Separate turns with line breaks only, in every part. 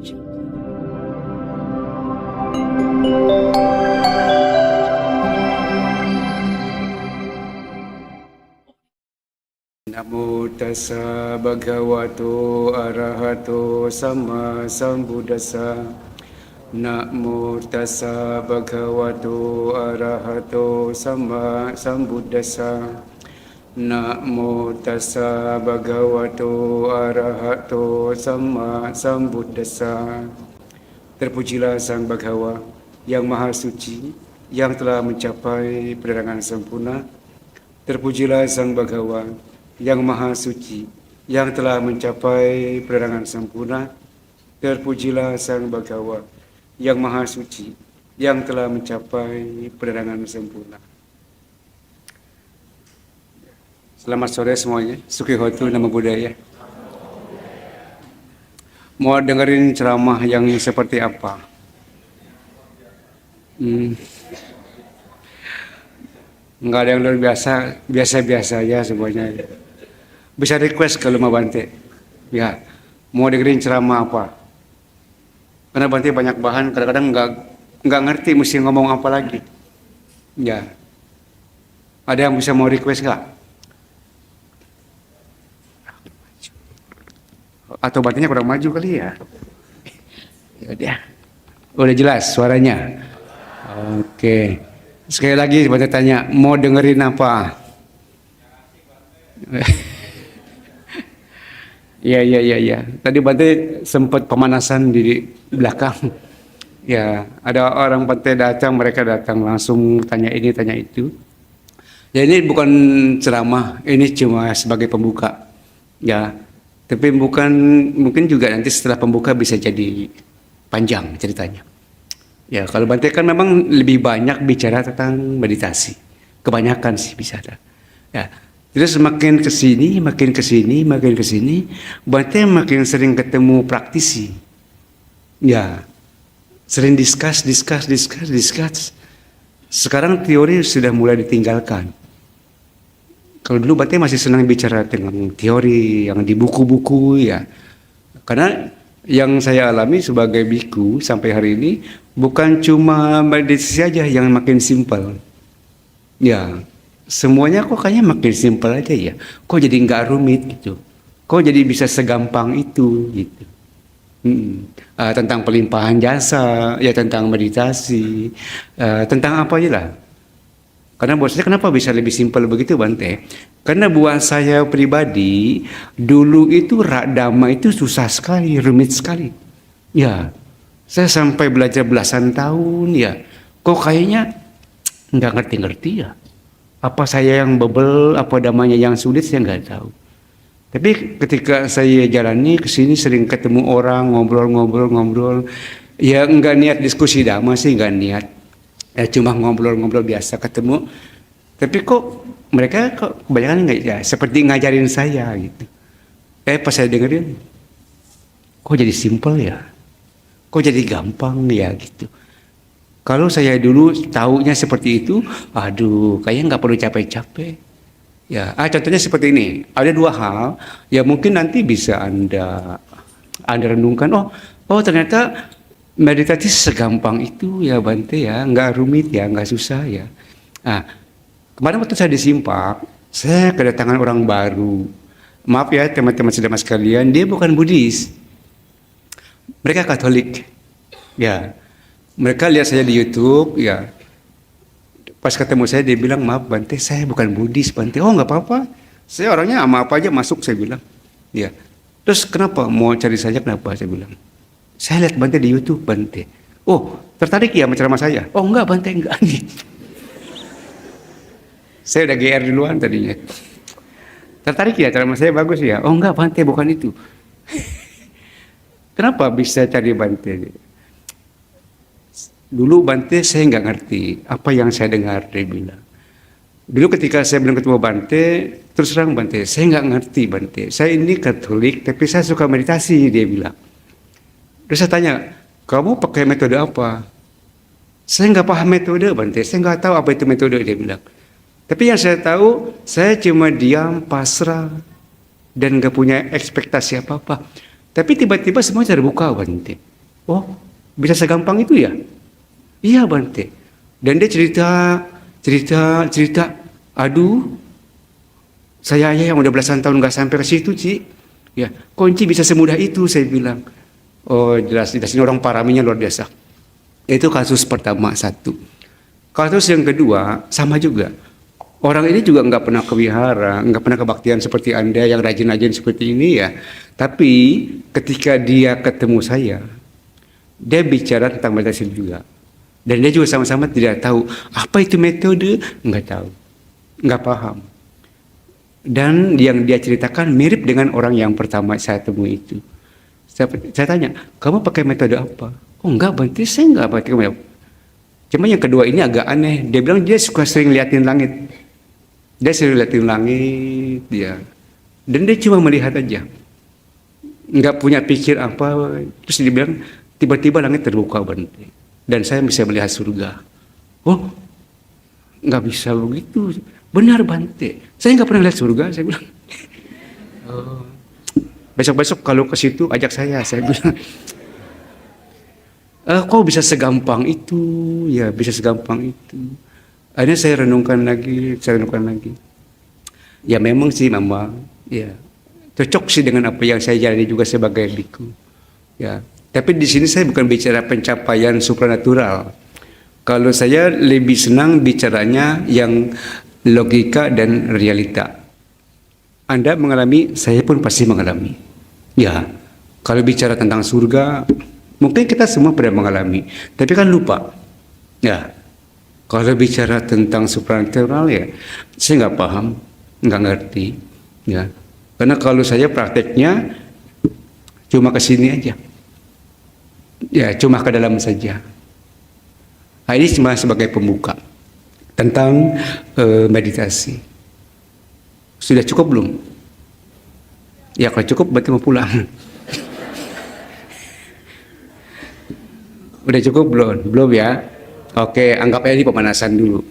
Namo tassa bhagavato arahato sama sambuddhassa. Namo tassa bhagavato arahato sama sambuddhassa. Namo tassa bhagavato arahato sama sambuddhassa. Terpujilah Sang Bhagawa yang Maha Suci, yang telah mencapai penerangan sempurna. Terpujilah Sang Bhagawa yang Maha Suci, yang telah mencapai penerangan sempurna. Terpujilah Sang Bhagawa yang Maha Suci, yang telah mencapai penerangan sempurna. Selamat sore semuanya. Sukihotu, Namo Buddhaya. Mau dengerin ceramah yang seperti apa? Nggak ada yang luar biasa, biasa-biasa aja semuanya. Bisa request kalau mau Bante. Ya, mau dengerin ceramah apa? Karena Bante banyak bahan, kadang-kadang nggak ngerti mesti ngomong apa lagi. Ya, ada yang bisa mau request nggak? Atau Bantenya kurang maju kali ya? Ya udah jelas suaranya. Oke. Sekali lagi Bante tanya, mau dengerin apa? Iya. Tadi Bante sempat pemanasan di belakang. Ya, ada orang Bante datang, mereka datang langsung tanya ini, tanya itu. Ya ini bukan ceramah, ini cuma sebagai pembuka. Ya, tapi mungkin juga nanti setelah pembuka bisa jadi panjang ceritanya. Ya, kalau Bante kan memang lebih banyak bicara tentang meditasi. Kebanyakan sih bisa ada. Ya, terus makin kesini, Bante makin sering ketemu praktisi. Ya, sering discuss. Sekarang teori sudah mulai ditinggalkan. Kalau dulu Bante masih senang bicara tentang teori yang di buku-buku ya. Karena yang saya alami sebagai biku sampai hari ini bukan cuma meditasi saja yang makin simpel. Ya, semuanya kok kayaknya makin simpel aja ya. Kok jadi nggak rumit gitu. Kok jadi bisa segampang itu gitu. Tentang pelimpahan jasa, ya tentang meditasi, tentang apa aja lah. Karena buat saya kenapa bisa lebih simpel begitu Bante? Karena buat saya pribadi, dulu itu Dhamma itu susah sekali, rumit sekali. Ya, saya sampai belajar belasan tahun ya. Kok kayaknya nggak ngerti-ngerti ya. Apa saya yang bebel, apa Dhammanya yang sulit, saya nggak tahu. Tapi ketika saya jalani kesini sering ketemu orang, ngobrol. Ya nggak niat diskusi Dhamma sih, nggak niat. Ya cuma ngobrol-ngobrol biasa ketemu. Tapi kok mereka kebanyakan nggak ya seperti ngajarin saya gitu. Pas saya dengerin, kok jadi simpel ya? Kok jadi gampang ya gitu. Kalau saya dulu taunya seperti itu, aduh kayaknya nggak perlu capek-capek. Ya, contohnya seperti ini. Ada dua hal yang mungkin nanti bisa Anda renungkan. Oh ternyata meditasi segampang itu ya Bante ya, nggak rumit ya, nggak susah ya. Nah, kemarin waktu saya di Simpak, saya kedatangan orang baru. Maaf ya teman-teman saudara sekalian, dia bukan Buddhis, mereka Katolik. Ya, mereka lihat saya di YouTube ya. Pas ketemu saya dia bilang, maaf Bante, saya bukan Buddhis Bante. Oh nggak apa-apa, saya orangnya sama apa aja masuk, saya bilang. Ya, terus kenapa mau cari saja, kenapa saya bilang? Saya lihat Bante di YouTube Bante. Oh, tertarik ya sama ceramah saya? Oh enggak Bante, enggak. Saya udah GR duluan tadinya. Tertarik ya ceramah saya, bagus ya? Oh enggak Bante, bukan itu. Kenapa bisa cari Bante? Dulu Bante saya nggak ngerti apa yang saya dengar dia bilang. Dulu ketika saya bilang ketemu Bante, terus terang Bante, saya nggak ngerti Bante. Saya ini Katolik, tapi saya suka meditasi, dia bilang. Terus saya tanya, kamu pakai metode apa? Saya nggak paham metode Bante, saya nggak tahu apa itu metode, dia bilang. Tapi yang saya tahu, saya cuma diam, pasrah, dan nggak punya ekspektasi apa-apa. Tapi tiba-tiba semuanya terbuka Bante. Oh, bisa segampang itu ya? Iya Bante. Dan dia cerita. Aduh, saya aja yang udah belasan tahun nggak sampai ke situ, Ci. Ya, kunci bisa semudah itu, saya bilang. Oh, jelas ini orang paraminya luar biasa. Itu kasus pertama satu. Kasus yang kedua sama juga. Orang ini juga nggak pernah ke wihara, nggak pernah kebaktian seperti Anda yang rajin-rajin seperti ini ya. Tapi ketika dia ketemu saya, dia bicara tentang meditasi juga. Dan dia juga sama-sama tidak tahu apa itu metode, nggak tahu, nggak paham. Dan yang dia ceritakan mirip dengan orang yang pertama saya temui itu. Saya tanya, kamu pakai metode apa? Oh enggak, Bante, saya enggak pakai metode. Cuma yang kedua ini agak aneh. Dia bilang dia suka sering liatin langit. Dia sering liatin langit, dia. Dan dia cuma melihat aja. Enggak punya pikir apa. Terus dia bilang, tiba-tiba langit terbuka, Bante. Dan saya bisa melihat surga. Oh, enggak bisa begitu. Benar, Bante. Saya enggak pernah lihat surga, saya bilang. Oh. Besok-besok kalau ke situ ajak saya bilang. Kok bisa segampang itu? Ya, bisa segampang itu. Akhirnya saya renungkan lagi. Ya memang sih Mama, ya cocok sih dengan apa yang saya jalani juga sebagai biku. Ya, tapi di sini saya bukan bicara pencapaian supranatural. Kalau saya lebih senang bicaranya yang logika dan realita. Anda mengalami, saya pun pasti mengalami. Ya, kalau bicara tentang surga, mungkin kita semua pernah mengalami, tapi kan lupa. Ya, kalau bicara tentang supranatural ya, saya nggak paham, nggak ngerti. Ya, karena kalau saya prakteknya cuma ke sini aja. Ya, cuma ke dalam saja. Nah, ini cuma sebagai pembuka tentang meditasi. Sudah cukup belum? Ya kalau cukup berarti mau pulang. Udah cukup belum? Belum ya? Oke, anggap aja ini pemanasan dulu.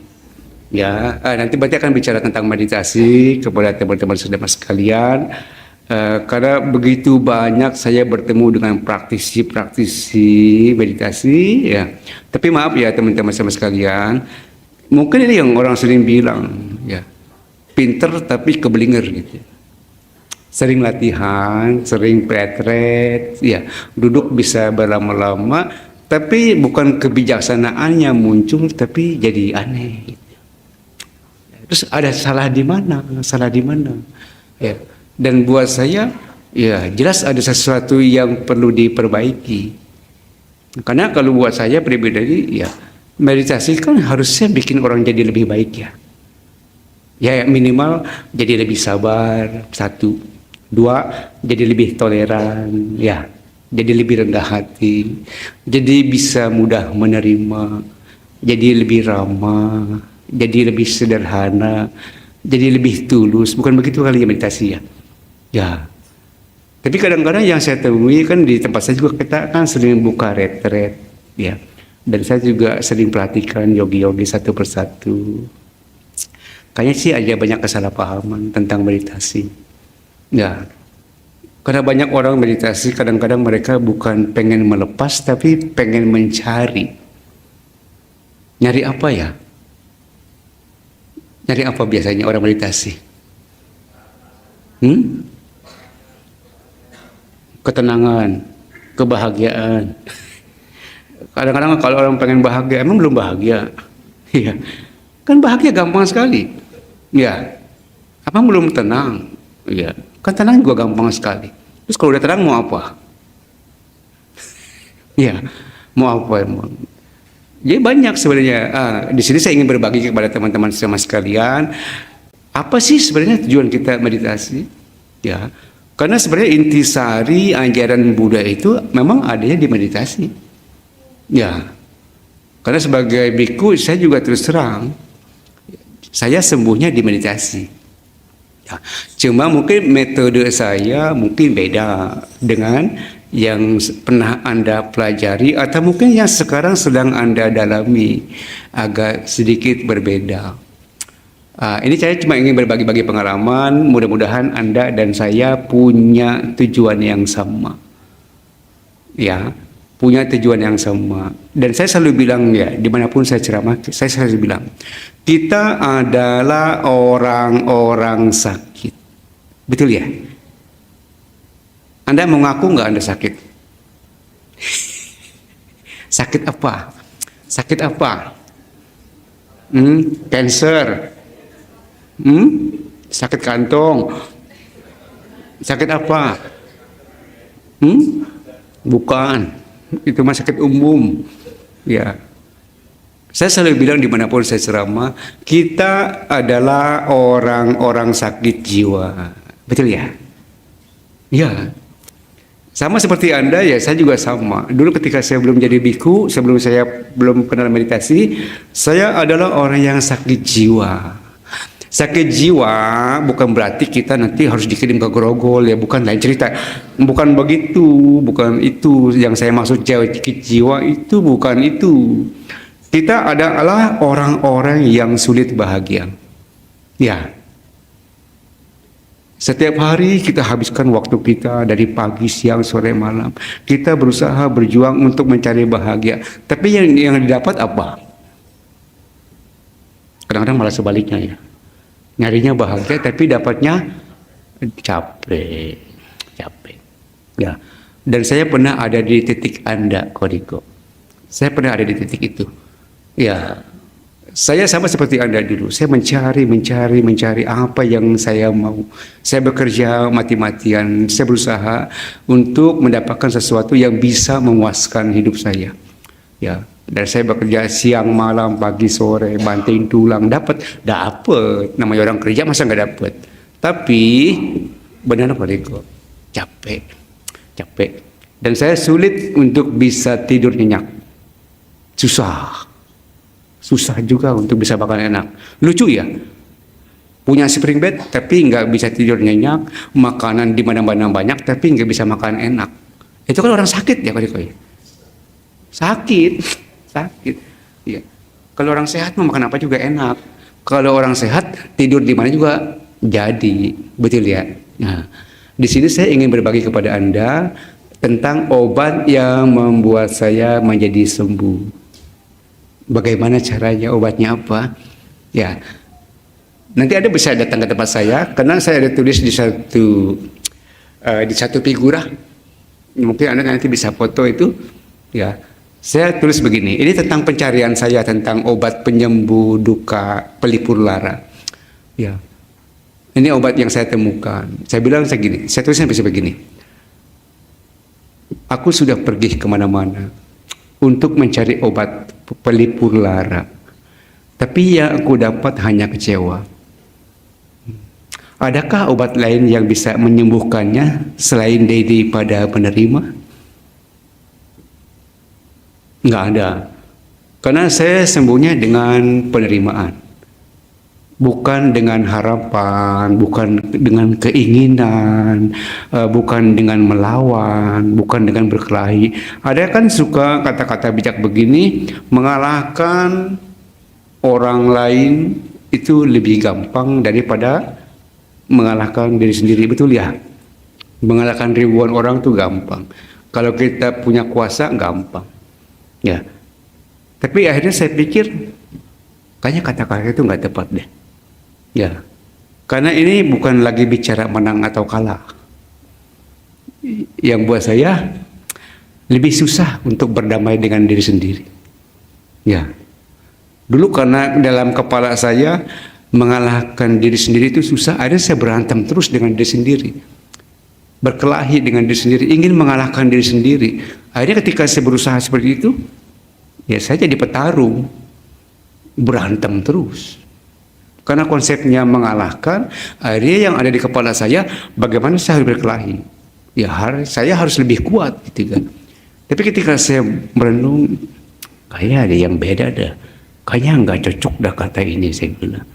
Ya, nanti berarti akan bicara tentang meditasi kepada teman-teman saudara sekalian. Karena begitu banyak saya bertemu dengan praktisi meditasi, ya. Tapi maaf ya teman-teman sama sekalian, mungkin ini yang orang sering bilang, ya, pinter tapi kebelinger gitu. Sering latihan, sering retret, ya, duduk bisa berlama-lama, tapi bukan kebijaksanaannya muncul, tapi jadi aneh. Gitu. Terus ada salah di mana? Ya. Dan buat saya, ya jelas ada sesuatu yang perlu diperbaiki. Karena kalau buat saya pribadi, ya meditasi kan harusnya bikin orang jadi lebih baik ya. Ya minimal jadi lebih sabar, satu. Dua, jadi lebih toleran, ya. Jadi lebih rendah hati. Jadi bisa mudah menerima. Jadi lebih ramah. Jadi lebih sederhana. Jadi lebih tulus. Bukan begitu kali ya meditasi ya. Ya, tapi kadang-kadang yang saya temui kan di tempat saya juga kita kan sering buka retret, ya. Dan saya juga sering perhatikan yogi-yogi satu persatu. Kayaknya sih ada banyak kesalahpahaman tentang meditasi. Ya, karena banyak orang meditasi kadang-kadang mereka bukan pengen melepas tapi pengen mencari. Nyari apa ya? Nyari apa biasanya orang meditasi? Ketenangan, kebahagiaan. Kadang-kadang kalau orang pengen bahagia, emang belum bahagia. Iya. Kan bahagia gampang sekali. Ya. Apa belum tenang? Iya. Kan tenang juga gampang sekali. Terus kalau udah tenang mau apa? Iya. Mau apa emang? Jadi banyak sebenarnya. Di sini saya ingin berbagi kepada teman-teman semua sekalian. Apa sih sebenarnya tujuan kita meditasi? Ya. Karena sebenarnya intisari ajaran Buddha itu memang adanya di meditasi. Ya, karena sebagai biku saya juga terus terang, saya sembuhnya di meditasi. Ya, cuma mungkin metode saya mungkin beda dengan yang pernah Anda pelajari atau mungkin yang sekarang sedang Anda dalami, agak sedikit berbeda. Ini saya cuma ingin berbagi-bagi pengalaman, mudah-mudahan Anda dan saya punya tujuan yang sama. Ya, punya tujuan yang sama. Dan saya selalu bilang ya, dimanapun saya ceramah, saya selalu bilang, kita adalah orang-orang sakit. Betul ya? Anda mengaku nggak Anda sakit? Sakit apa? Sakit apa? Cancer? Sakit kantong? Sakit apa? Bukan. Itu mah sakit umum. Ya. Saya selalu bilang dimanapun saya ceramah, kita adalah orang-orang sakit jiwa. Betul ya? Ya. Sama seperti Anda ya, saya juga sama. Dulu ketika saya belum jadi biku, sebelum saya belum kenal meditasi, saya adalah orang yang sakit jiwa. Sakit jiwa bukan berarti kita nanti harus dikirim ke Grogol ya, bukan, lain cerita. Bukan begitu, bukan itu yang saya maksud sakit jiwa, itu bukan itu. Kita adalah orang-orang yang sulit bahagia. Ya. Setiap hari kita habiskan waktu kita dari pagi, siang, sore, malam. Kita berusaha berjuang untuk mencari bahagia. Tapi yang didapat apa? Kadang-kadang malah sebaliknya ya. Nyarinya bahagia tapi dapatnya capek. Ya. Dan saya pernah ada di titik Anda, Koriko. Saya pernah ada di titik itu. Ya. Saya sama seperti Anda dulu. Saya mencari apa yang saya mau. Saya bekerja mati-matian. Saya berusaha untuk mendapatkan sesuatu yang bisa memuaskan hidup saya. Ya, dan saya bekerja siang, malam, pagi, sore, banting tulang, dapat. Namanya orang kerja masa nggak dapat. Tapi benar Pak Riko, capek. Dan saya sulit untuk bisa tidur nyenyak. Susah juga untuk bisa makan enak. Lucu ya, punya spring bed tapi nggak bisa tidur nyenyak, makanan di mana-mana banyak tapi nggak bisa makan enak. Itu kan orang sakit ya Pak Riko ya. Sakit. Ya. Kalau orang sehat mau makan apa juga enak. Kalau orang sehat tidur di mana juga jadi, betul ya. Nah, di sini saya ingin berbagi kepada Anda tentang obat yang membuat saya menjadi sembuh. Bagaimana caranya, obatnya apa? Ya, nanti Anda bisa datang ke tempat saya, karena saya ada tulis di satu figura. Mungkin Anda nanti bisa foto itu. Ya, saya tulis begini. Ini tentang pencarian saya tentang obat penyembuh duka pelipur lara. Ya, ini obat yang saya temukan. Saya bilang segini. Saya tulisnya bisa begini. Aku sudah pergi kemana-mana untuk mencari obat pelipur lara, tapi yang aku dapat hanya kecewa. Adakah obat lain yang bisa menyembuhkannya selain daripada penerima? Nggak ada. Karena saya sembuhnya dengan penerimaan, bukan dengan harapan, bukan dengan keinginan, bukan dengan melawan, bukan dengan berkelahi. Ada kan suka kata-kata bijak begini, mengalahkan orang lain itu lebih gampang daripada mengalahkan diri sendiri, betul ya? Mengalahkan ribuan orang itu gampang. Kalau kita punya kuasa gampang, ya. Tapi akhirnya saya pikir kayaknya kata-kata itu nggak tepat deh. Ya, karena ini bukan lagi bicara menang atau kalah. Yang buat saya lebih susah untuk berdamai dengan diri sendiri. Ya, dulu karena dalam kepala saya mengalahkan diri sendiri itu susah, akhirnya saya berantem terus dengan diri sendiri, berkelahi dengan diri sendiri, ingin mengalahkan diri sendiri. Akhirnya ketika saya berusaha seperti itu, ya saya jadi petarung, berantem terus. Karena konsepnya mengalahkan, akhirnya yang ada di kepala saya, bagaimana saya harus berkelahi. Ya saya harus lebih kuat gitu kan. Tapi ketika saya merenung, kayaknya ada yang beda dah. Kayaknya nggak cocok dah kata ini, saya bilang.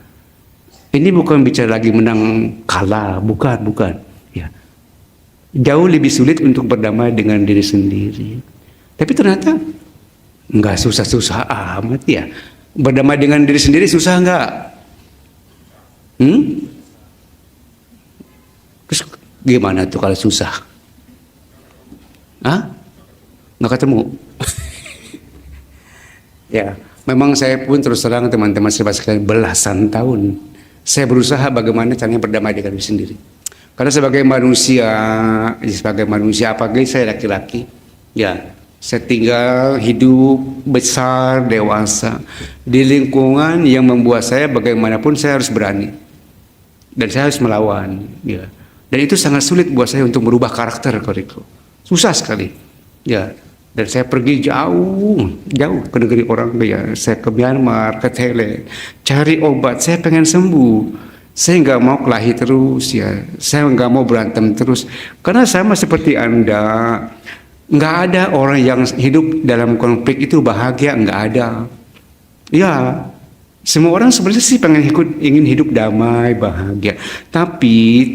Ini bukan bicara lagi menang kalah, bukan. Ya. Jauh lebih sulit untuk berdamai dengan diri sendiri. Tapi ternyata nggak susah-susah amat ya. Berdamai dengan diri sendiri susah nggak? Terus gimana tuh kalau susah? Hah? nggak ketemu. Ya, memang saya pun terus terang teman-teman sahabat sekalian belasan tahun saya berusaha bagaimana caranya berdamai dengan diri sendiri. Karena sebagai manusia apalagi saya laki-laki, ya saya tinggal hidup besar dewasa di lingkungan yang membuat saya bagaimanapun saya harus berani dan saya harus melawan. Ya, dan itu sangat sulit buat saya untuk merubah karakter Koriko. Susah sekali. Ya, dan saya pergi jauh ke negeri orang, ya saya ke Myanmar, ke Thailand, cari obat. Saya pengen sembuh. Saya nggak mau kelahi terus, ya. Saya nggak mau berantem terus. Karena sama seperti Anda, nggak ada orang yang hidup dalam konflik itu bahagia, nggak ada. Ya, semua orang sebenarnya sih ingin hidup damai, bahagia. Tapi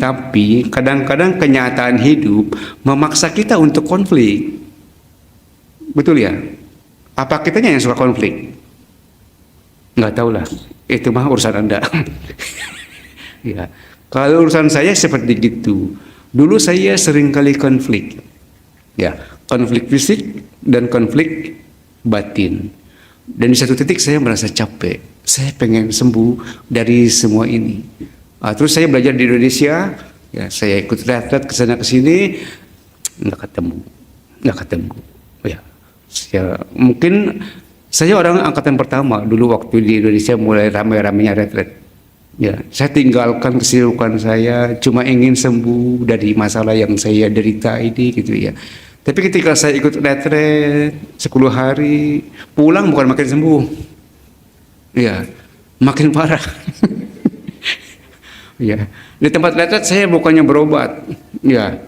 kadang-kadang kenyataan hidup memaksa kita untuk konflik. Betul ya? Apa kitanya yang suka konflik? Nggak tahu lah. Itu mah urusan Anda. Ya. Kalau urusan saya seperti gitu. Dulu saya sering kali konflik. Ya, konflik fisik dan konflik batin. Dan di satu titik saya merasa capek. Saya pengen sembuh dari semua ini. Terus saya belajar di Indonesia. Ya, saya ikut retret ke sana ke sini. Nggak ketemu. Ya. Mungkin saya orang angkatan pertama dulu waktu di Indonesia mulai ramai-ramainya retret. Ya, saya tinggalkan kesibukan saya, cuma ingin sembuh dari masalah yang saya derita ini gitu ya. Tapi ketika saya ikut retret 10 hari, pulang bukan makin sembuh. Ya, makin parah. Ya, di tempat retret saya bukannya berobat. Ya.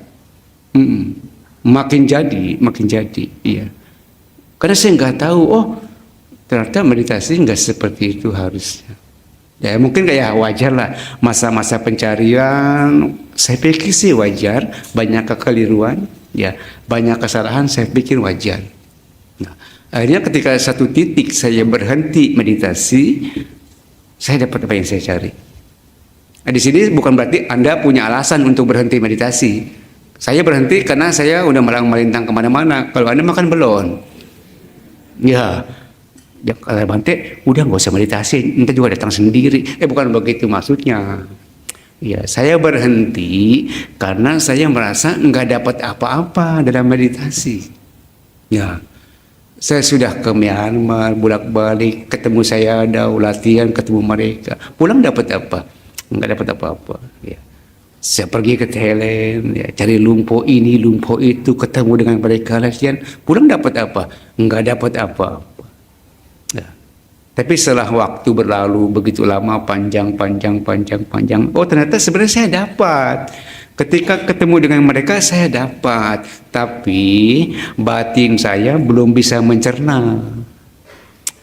Makin jadi, iya. Karena saya nggak tahu, ternyata meditasi nggak seperti itu harusnya. Ya mungkin kayak wajar lah, masa-masa pencarian, saya pikir sih wajar, banyak kekeliruan, ya banyak kesalahan, saya pikir wajar. Nah, akhirnya ketika satu titik saya berhenti meditasi, saya dapat apa yang saya cari. Nah, di sini bukan berarti Anda punya alasan untuk berhenti meditasi. Saya berhenti karena saya udah melintang kemana-mana. Kalau Anda makan belum? Ya, kalau Bante udah nggak usah meditasi, nanti juga datang sendiri. Bukan begitu maksudnya. Ya, saya berhenti karena saya merasa nggak dapat apa-apa dalam meditasi. Ya, saya sudah ke Myanmar, bolak-balik, ketemu saya ada latihan, ketemu mereka. Pulang dapat apa? Nggak dapat apa-apa. Ya. Saya pergi ke Thailand, ya, cari lumpuh ini, lumpuh itu, ketemu dengan mereka latihan. Pulang dapat apa? Nggak dapat apa-apa. Ya. Tapi setelah waktu berlalu begitu lama, panjang. Ternyata sebenarnya saya dapat. Ketika ketemu dengan mereka saya dapat, tapi batin saya belum bisa mencerna.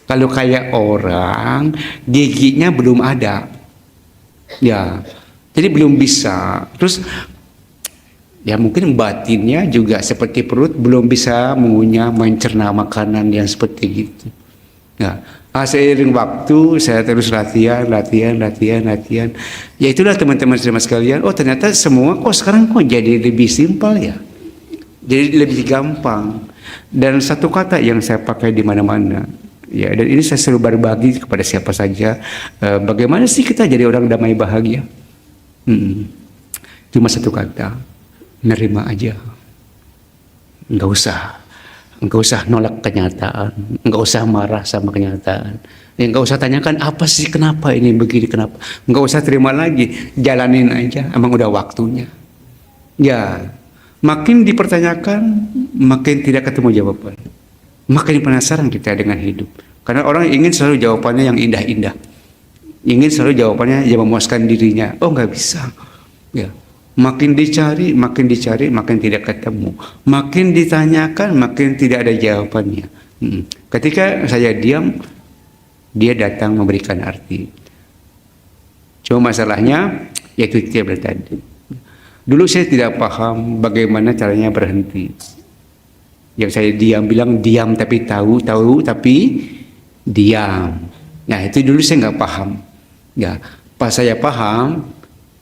Kalau kayak orang, giginya belum ada. Ya. Jadi belum bisa. Terus ya mungkin batinnya juga seperti perut belum bisa mengunyah, mencerna makanan yang seperti gitu. Nah, seiring waktu saya terus latihan. Ya itulah teman-teman sekalian. Ternyata semua sekarang jadi lebih simpel ya. Jadi lebih gampang. Dan satu kata yang saya pakai di mana-mana. Ya, dan ini saya selalu berbagi kepada siapa saja. Bagaimana sih kita jadi orang damai bahagia? Cuma satu kata, nerima aja. Nggak usah nolak kenyataan, nggak usah marah sama kenyataan, nggak usah tanyakan apa sih kenapa ini begini kenapa, nggak usah terima lagi, jalanin aja, emang udah waktunya. Ya, makin dipertanyakan, makin tidak ketemu jawaban, makin penasaran kita dengan hidup, karena orang ingin selalu jawabannya yang indah-indah. Ingin selalu jawabannya yang memuaskan dirinya. Nggak bisa. Ya, makin dicari, makin tidak ketemu. Makin ditanyakan, makin tidak ada jawabannya. Ketika saya diam, dia datang memberikan arti. Cuma masalahnya, yaitu dia tadi. Dulu saya tidak paham bagaimana caranya berhenti. Yang saya bilang diam tapi tahu tapi diam. Nah itu dulu saya nggak paham. Ya, pas saya paham,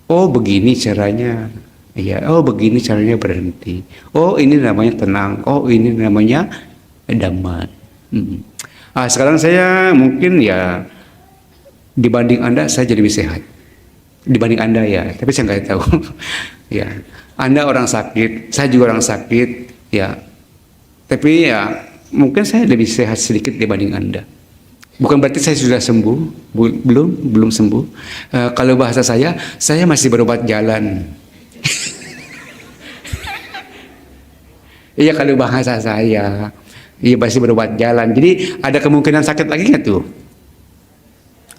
begini caranya. Ya, begini caranya berhenti. Ini namanya tenang. Ini namanya damai. Hmm. Sekarang saya mungkin ya dibanding Anda saya jadi lebih sehat. Dibanding Anda ya, tapi saya nggak tahu. Ya, Anda orang sakit, saya juga orang sakit, ya. Tapi ya mungkin saya lebih sehat sedikit dibanding Anda. Bukan berarti saya sudah sembuh, belum sembuh. Kalau bahasa saya masih berobat jalan. Iya kalau bahasa saya, iya masih berobat jalan. Jadi ada kemungkinan sakit lagi nggak tuh?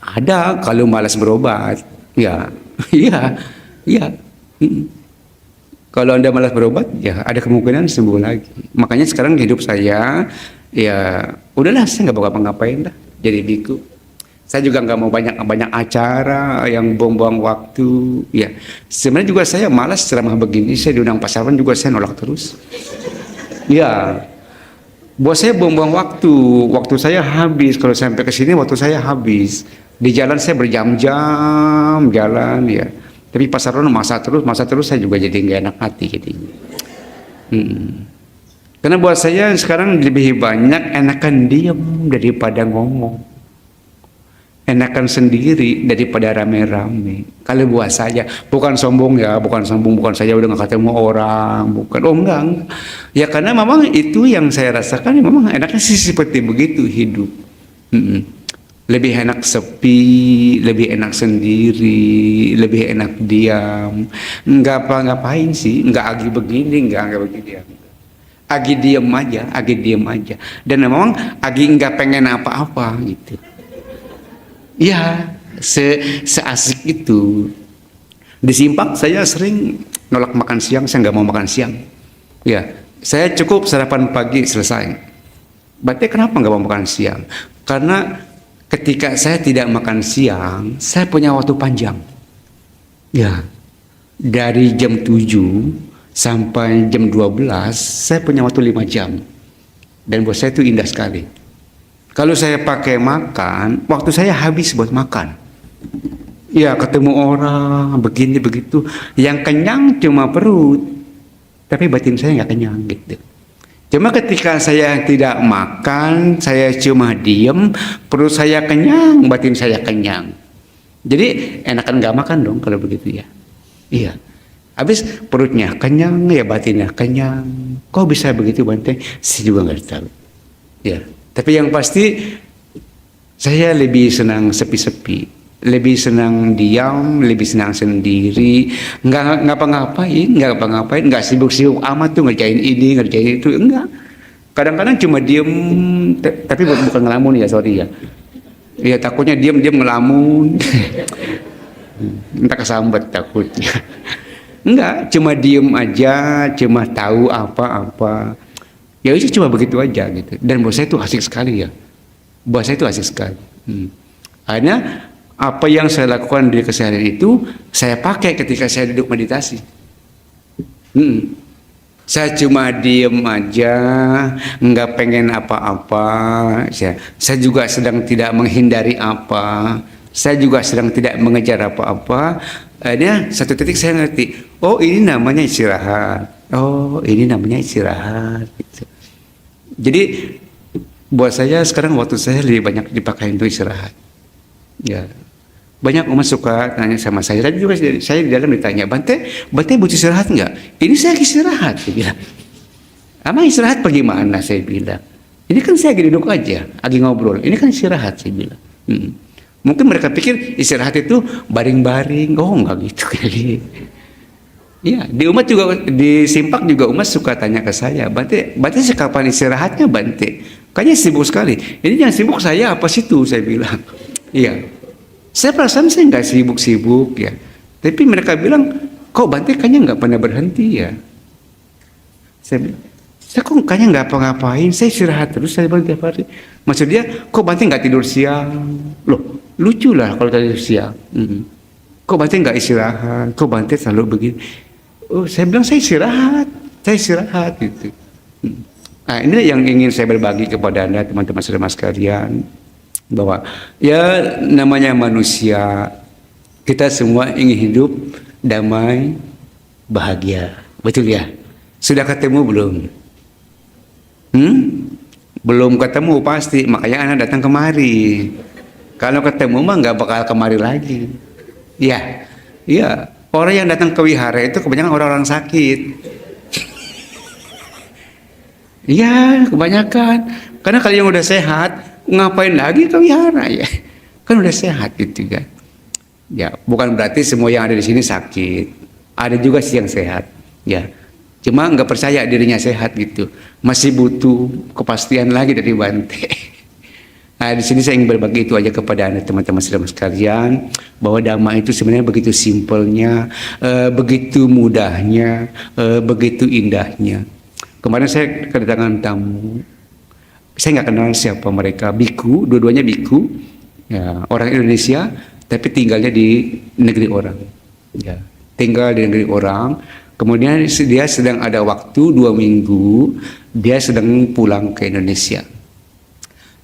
Ada kalau malas berobat, ya, iya, iya. Kalau Anda malas berobat, ya ada kemungkinan sembuh lagi. Makanya sekarang hidup saya, ya udahlah saya nggak bakal ngapain dah. Jadi biku. Saya juga nggak mau banyak acara yang buang-buang waktu. Ya, sebenarnya juga saya malas ceramah begini. Saya diundang pasaran juga saya nolak terus. Ya, buat saya buang-buang waktu. Waktu saya habis. Kalau sampai ke sini waktu saya habis. Di jalan saya berjam-jam jalan ya. Tapi pasaran masa terus saya juga jadi nggak enak hati gitu. Karena buat saya sekarang lebih banyak enakan diam daripada ngomong. Enakan sendiri daripada rame-rame. Kalau buat saya, bukan sombong ya, bukan saya udah nggak ketemu orang, bukan. Oh enggak. Ya karena memang itu yang saya rasakan, ya memang enaknya sih seperti begitu hidup. Lebih enak sepi, lebih enak sendiri, lebih enak diam. Nggak apa-ngapain sih, nggak agi begini, nggak begini ya. Agi diem aja. Dan memang Agi nggak pengen apa-apa gitu. Ya, seasik itu. Di Simpak saya sering nolak makan siang, saya nggak mau makan siang. Ya, saya cukup sarapan pagi selesai. Berarti kenapa nggak mau makan siang? Karena ketika saya tidak makan siang, saya punya waktu panjang. Ya, dari jam 7 sampai jam 12 saya punya waktu 5 jam. Dan buat saya itu indah sekali. Kalau saya pakai makan, waktu saya habis buat makan. Ya ketemu orang, begini begitu. Yang kenyang cuma perut. Tapi batin saya nggak kenyang gitu. Cuma ketika saya tidak makan, saya cuma diem, perut saya kenyang, batin saya kenyang. Jadi enakan nggak makan dong kalau begitu ya. Iya. Habis perutnya kenyang, ya batinnya kenyang. Kok bisa begitu Bante? Saya juga nggak tahu. Ya, tapi yang pasti saya lebih senang sepi-sepi, lebih senang diam, lebih senang sendiri, nggak ngapa-ngapain, nggak sibuk-sibuk amat tuh ngerjain ini, ngerjain itu, enggak. Kadang-kadang cuma diem, tapi bukan ngelamun ya, sorry ya. Ya takutnya diem ngelamun, entah kesambet takutnya. Enggak, cuma diem aja, cuma tahu apa-apa. Ya itu cuma begitu aja gitu. Dan buat saya itu asik sekali ya. Buat saya itu asik sekali. Akhirnya apa yang saya lakukan di keseharian itu saya pakai ketika saya duduk meditasi. Saya cuma diem aja, nggak pengen apa-apa. Saya juga sedang tidak menghindari apa. Saya juga sedang tidak mengejar apa-apa. Akhirnya satu titik saya ngerti, oh ini namanya istirahat. Oh ini namanya istirahat. Gitu. Jadi buat saya sekarang waktu saya lebih banyak dipakai untuk istirahat. Ya, banyak umat suka tanya sama saya. Tadi juga saya di dalam ditanya, Bante butuh istirahat nggak? Ini saya istirahat, saya bilang. Emang istirahat bagaimana? Saya bilang. Ini kan saya lagi duduk aja, lagi ngobrol. Ini kan istirahat, saya bilang. Mungkin mereka pikir istirahat itu baring-baring. Oh enggak gitu kali. Iya, di umat juga, di Simpak juga umat suka tanya ke saya, Bante kapan istirahatnya Bante? Kayaknya sibuk sekali. Ini yang sibuk saya apa situ, saya bilang. Iya, saya perasaan saya nggak sibuk-sibuk ya. Tapi mereka bilang, kok Bante kayaknya nggak pernah berhenti ya. Saya bilang, saya kok kayaknya nggak apa-ngapain, saya istirahat terus, saya bilang tiap hari. Maksud dia, kok Bante nggak tidur siang? Loh, lucu lah kalau tidur siang. Kok Bante nggak istirahat? Kok Bante selalu begini? Oh, saya bilang saya istirahat gitu. Nah, ini yang ingin saya berbagi kepada Anda teman-teman saudara sekalian, bahwa ya namanya manusia, kita semua ingin hidup damai, bahagia. Betul ya? Sudah ketemu belum? Belum ketemu pasti, makanya anak datang kemari. Kalau ketemu mah nggak bakal kemari lagi. Iya, iya. Orang yang datang ke wihara itu kebanyakan orang-orang sakit. Iya, kebanyakan. Karena kalau yang udah sehat, ngapain lagi ke wihara ya? Kan udah sehat gitu kan. Ya, bukan berarti semua yang ada di sini sakit. Ada juga sih yang sehat. Ya, cuma nggak percaya dirinya sehat gitu. Masih butuh kepastian lagi dari Bante. Nah, di sini saya ingin berbagi itu aja kepada anda teman-teman saudara sekalian, bahwa dhamma itu sebenarnya begitu simpelnya, begitu mudahnya, begitu indahnya. Kemarin saya kedatangan tamu, saya nggak kenal siapa mereka, biku, dua-duanya biku, ya, orang Indonesia, tapi tinggalnya di negeri orang, ya, tinggal di negeri orang. Kemudian dia sedang ada waktu 2 minggu, dia sedang pulang ke Indonesia.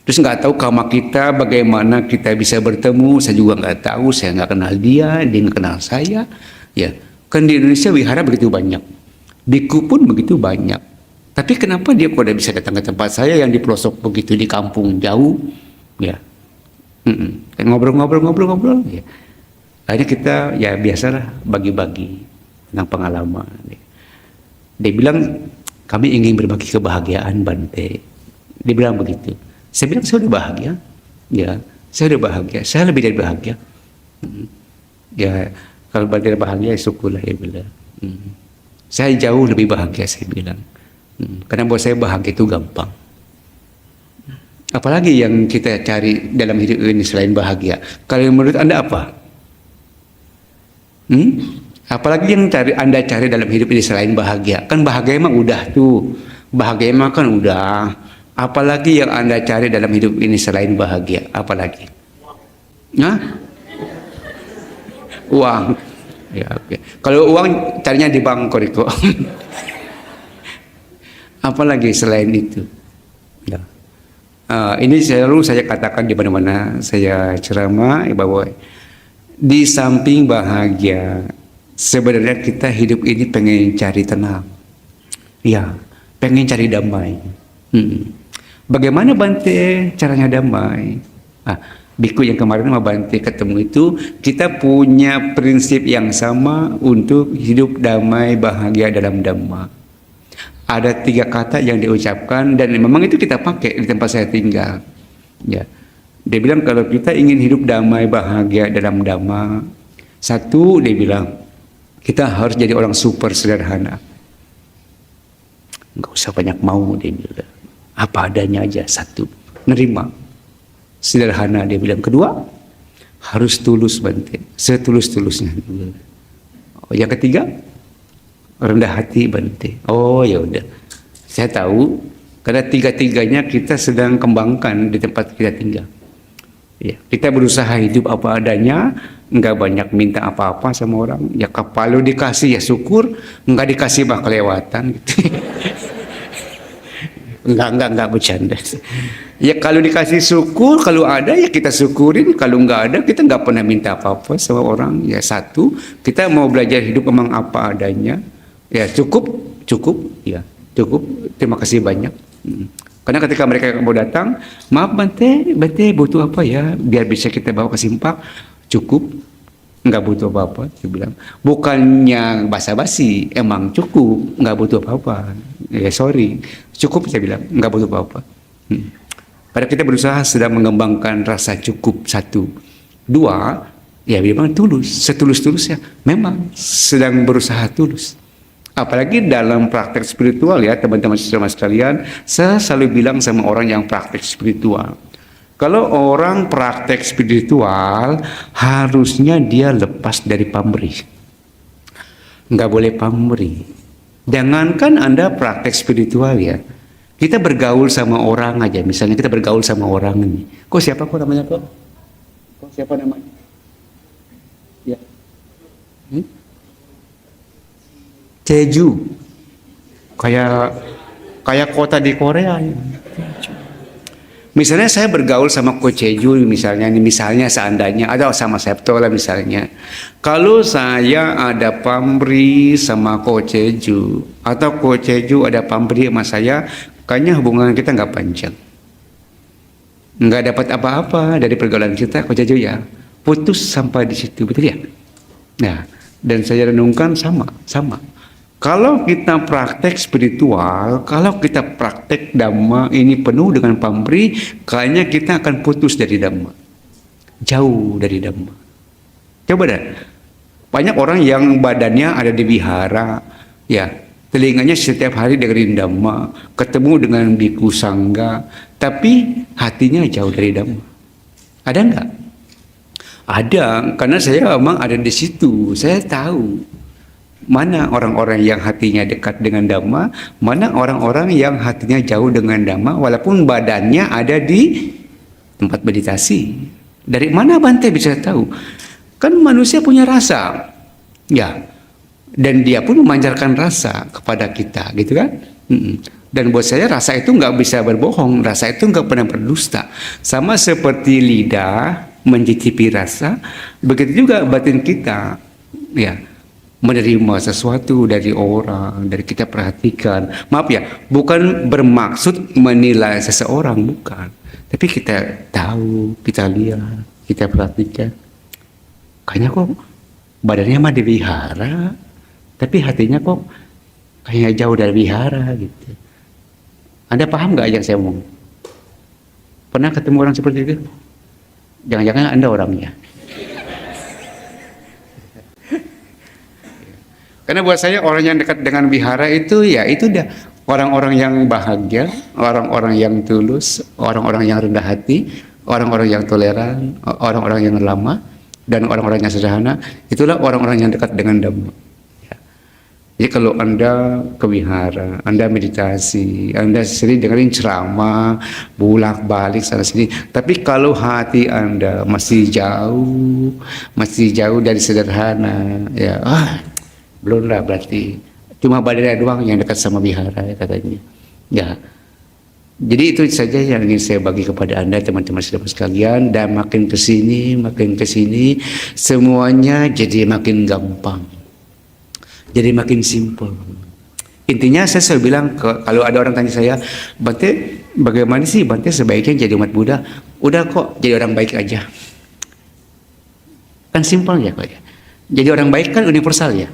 Terus nggak tahu karma kita, bagaimana kita bisa bertemu, saya juga nggak tahu, saya nggak kenal dia nggak kenal saya, ya. Kan di Indonesia wihara begitu banyak, biku pun begitu banyak. Tapi kenapa dia kok bisa datang ke tempat saya yang di pelosok begitu, di kampung jauh, ya. Ngobrol-ngobrol, ya. Akhirnya kita ya biasalah bagi-bagi tentang pengalaman. Dia bilang, kami ingin berbagi kebahagiaan Bante. Dia bilang begitu. Saya bilang, saya udah bahagia. Ya, saya udah bahagia. Saya lebih dari bahagia. Ya, kalau Bante bahagia, ya syukurlah, ya bilang. Saya jauh lebih bahagia, saya bilang. Karena buat saya bahagia itu gampang. Apalagi yang kita cari dalam hidup ini selain bahagia? Kalau menurut Anda apa? Apalagi yang Anda cari dalam hidup ini selain bahagia? Kan bahagia emang udah tuh. Bahagia emang kan udah. Apalagi yang Anda cari dalam hidup ini selain bahagia? Apalagi? Hah? Uang. Ya, okay. Kalau uang carinya di bank Koriko. Apalagi selain itu? Ya. Ini selalu saya katakan di mana-mana saya ceramah, bahwa di samping bahagia, sebenarnya kita hidup ini pengen cari tenang, ya, pengen cari damai. Bagaimana Bante caranya damai? Biku yang kemarin sama Bante ketemu itu, kita punya prinsip yang sama untuk hidup damai bahagia dalam Dhamma. Ada 3 kata yang diucapkan dan memang itu kita pakai di tempat saya tinggal. Ya, dia bilang kalau kita ingin hidup damai bahagia dalam Dhamma, 1, dia bilang kita harus jadi orang super sederhana. Nggak usah banyak mau, dia bilang. Apa adanya aja, 1, nerima, sederhana, dia bilang. 2, harus tulus Bante, setulus-tulusnya. Yang 3, rendah hati Bante. Oh ya udah, saya tahu karena 3-tiganya kita sedang kembangkan di tempat kita tinggal. Ya, kita berusaha hidup apa adanya, nggak banyak minta apa-apa sama orang. Ya kalau dikasih ya syukur, nggak dikasih bah kelewatan gitu. Enggak bercanda. Ya kalau dikasih syukur, kalau ada ya kita syukurin, kalau nggak ada kita nggak pernah minta apa-apa sama orang. Ya 1, kita mau belajar hidup memang apa adanya. Ya cukup, ya cukup. Terima kasih banyak. Karena ketika mereka mau datang, maaf Bante butuh apa ya, biar bisa kita bawa ke Simpak. Cukup, nggak butuh apa-apa. Dia bilang, bukannya basa-basi, emang cukup, nggak butuh apa-apa. Ya sorry, cukup, saya bilang, nggak butuh apa-apa. Pada kita berusaha sedang mengembangkan rasa cukup. 1, 2, ya memang tulus, setulus-tulusnya. Memang sedang berusaha tulus. Apalagi dalam praktek spiritual ya teman-teman sekalian, saya selalu bilang sama orang yang praktek spiritual, kalau orang praktek spiritual harusnya dia lepas dari pamrih, nggak boleh pamrih. Jangankan Anda praktek spiritual ya, kita bergaul sama orang aja, misalnya kita bergaul sama orang ini, kok siapa kok namanya kok siapa namanya ya, Jeju, kayak kota di Korea. Misalnya saya bergaul sama Ko Jeju, misalnya seandainya ada sama Septo lah misalnya. Kalau saya ada pamrih sama Ko Jeju atau Ko Jeju ada pamrih sama saya, kayaknya hubungan kita nggak panjang. nggak dapat apa-apa dari pergaulan kita, Coach Ejo ya. Putus sampai di situ, betul ya? Nah, dan saya renungkan sama. Kalau kita praktek spiritual, kalau kita praktek Dhamma ini penuh dengan pamrih, kayaknya kita akan putus dari Dhamma. Jauh dari Dhamma. Coba dah. Banyak orang yang badannya ada di wihara, ya, telinganya setiap hari dengerin Dhamma, ketemu dengan biku sangga, tapi hatinya jauh dari Dhamma. Ada enggak? Ada, karena saya memang ada di situ. Saya tahu mana orang-orang yang hatinya dekat dengan Dhamma, mana orang-orang yang hatinya jauh dengan Dhamma, walaupun badannya ada di tempat meditasi. Dari mana Bante bisa tahu? Kan manusia punya rasa, ya, dan dia pun memancarkan rasa kepada kita, gitu kan? Dan buat saya rasa itu nggak bisa berbohong, rasa itu nggak pernah berdusta. Sama seperti lidah mencicipi rasa, begitu juga batin kita, ya, menerima sesuatu dari orang, dari kita perhatikan. Maaf ya, bukan bermaksud menilai seseorang, bukan. Tapi kita tahu, kita lihat, kita perhatikan. Kayaknya kok badannya mah di wihara, tapi hatinya kok kayaknya jauh dari wihara gitu. Anda paham nggak yang saya ngomong? Pernah ketemu orang seperti itu? Jangan-jangan Anda orangnya. Karena buat saya orang yang dekat dengan wihara itu ya itu dah orang-orang yang bahagia, orang-orang yang tulus, orang-orang yang rendah hati, orang-orang yang toleran, orang-orang yang lama, dan orang-orang yang sederhana. Itulah orang-orang yang dekat dengan Dhamma. Ya. Jadi kalau Anda ke wihara, Anda meditasi, Anda sering dengerin ceramah, bolak-balik sana sini, tapi kalau hati Anda masih jauh dari sederhana, ya belum lah berarti cuma badannya doang yang dekat sama wihara, ya, katanya. Ya, jadi itu saja yang ingin saya bagi kepada Anda teman-teman saudara sekalian. Dan makin kesini semuanya jadi makin gampang, jadi makin simple. Intinya saya selalu bilang kalau ada orang tanya saya, Bante bagaimana sih Bante sebaiknya jadi umat Buddha? Udah kok, jadi orang baik aja. Kan simpel ya kok ya. Jadi orang baik kan universal ya.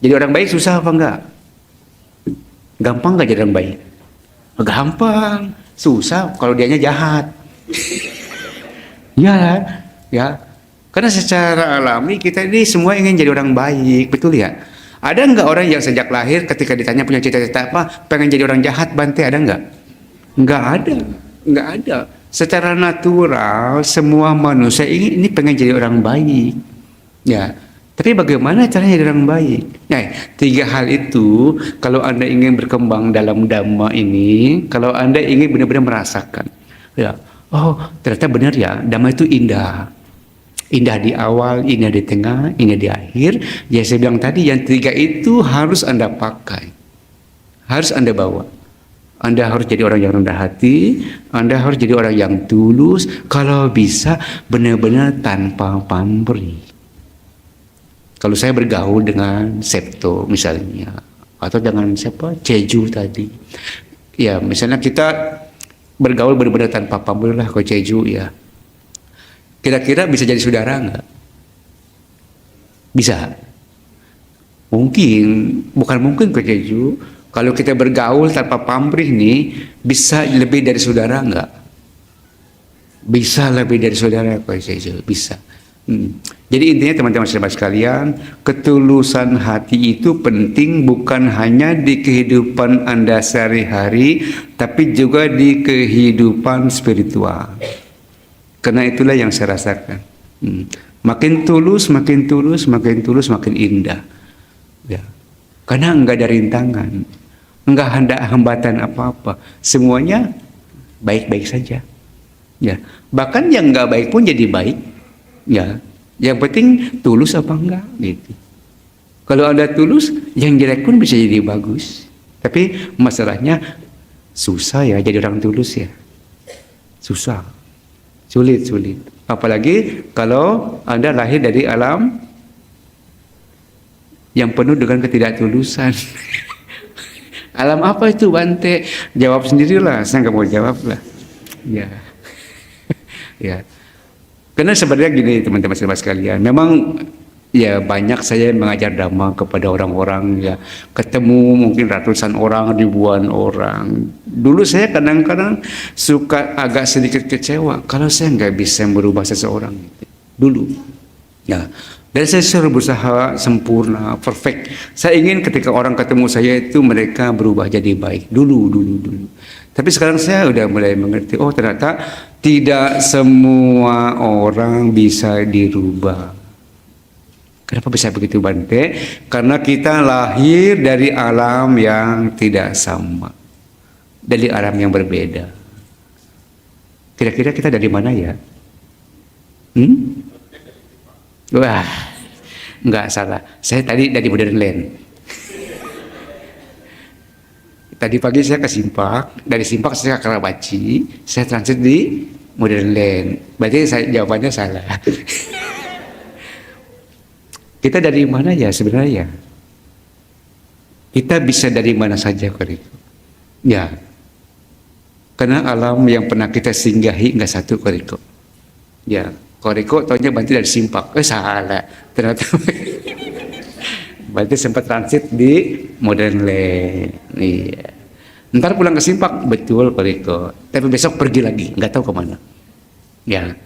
Jadi orang baik susah apa enggak? Gampang enggak jadi orang baik? Gampang, susah kalau dianya jahat. Ya, ya. Karena secara alami kita ini semua ingin jadi orang baik, betul ya? Ada enggak orang yang sejak lahir ketika ditanya punya cita-cita apa, pengen jadi orang jahat, Bante, ada enggak? Enggak ada, enggak ada. Secara natural semua manusia ini pengen jadi orang baik. Ya. Tapi bagaimana caranya jadi orang baik? Nah, 3 hal itu kalau Anda ingin berkembang dalam Dhamma ini, kalau Anda ingin benar-benar merasakan, ya, oh ternyata benar ya, Dhamma itu indah. Indah di awal, indah di tengah, indah di akhir. Ya saya bilang tadi, yang 3 itu harus Anda pakai, harus Anda bawa. Anda harus jadi orang yang rendah hati, Anda harus jadi orang yang tulus, kalau bisa benar-benar tanpa pamrih. Kalau saya bergaul dengan Septo misalnya, atau dengan siapa, Jeju tadi, ya misalnya kita bergaul benar-benar tanpa pamrih lah ke Jeju ya. Kira-kira bisa jadi saudara nggak? Bisa. Mungkin, bukan mungkin ke Jeju. Kalau kita bergaul tanpa pamrih nih, bisa lebih dari saudara nggak? Bisa lebih dari saudara ke Jeju, bisa. Jadi intinya teman-teman saudara sekalian, ketulusan hati itu penting bukan hanya di kehidupan Anda sehari-hari, tapi juga di kehidupan spiritual. Karena itulah yang saya rasakan. Makin tulus, makin indah. Ya. Karena enggak ada rintangan, enggak ada hambatan apa-apa. Semuanya baik-baik saja. Ya. Bahkan yang enggak baik pun jadi baik. Ya, yang penting tulus apa enggak gitu. Kalau Anda tulus, yang jelek pun bisa jadi bagus. Tapi masalahnya susah ya jadi orang tulus ya. Susah. Sulit. Apalagi kalau Anda lahir dari alam yang penuh dengan ketidaktulusan. Alam apa itu, Bante? Jawab sendirilah, saya nggak mau jawab lah. Ya. Ya. Karena sebenarnya gini teman-teman sekalian, memang ya banyak saya mengajar dhamma kepada orang-orang ya, ketemu mungkin ratusan orang, ribuan orang. Dulu saya kadang-kadang suka agak sedikit kecewa kalau saya nggak bisa merubah seseorang dulu. Ya, dan saya selalu berusaha sempurna, perfect. Saya ingin ketika orang ketemu saya itu mereka berubah jadi baik dulu. Tapi sekarang saya udah mulai mengerti, oh ternyata tidak semua orang bisa dirubah. Kenapa bisa begitu Bante? Karena kita lahir dari alam yang tidak sama, dari alam yang berbeda. Kira-kira kita dari mana ya? Wah, nggak salah. Saya tadi dari Modern Land. Tadi pagi saya ke Simpak, dari Simpak saya ke Karawaci, saya transit di Modern Land. Berarti saya jawabannya salah. Kita dari mana ya sebenarnya? Kita bisa dari mana saja Koriko. Ya, karena alam yang pernah kita singgahi nggak satu Koriko. Ya, Koriko taunya Bante dari Simpak. Salah. Ternyata Bante sempat transit di Modern Land. Iya. Ntar pulang ke Simpak, betul Koriko. Tapi besok pergi lagi, nggak tahu kemana. Ya,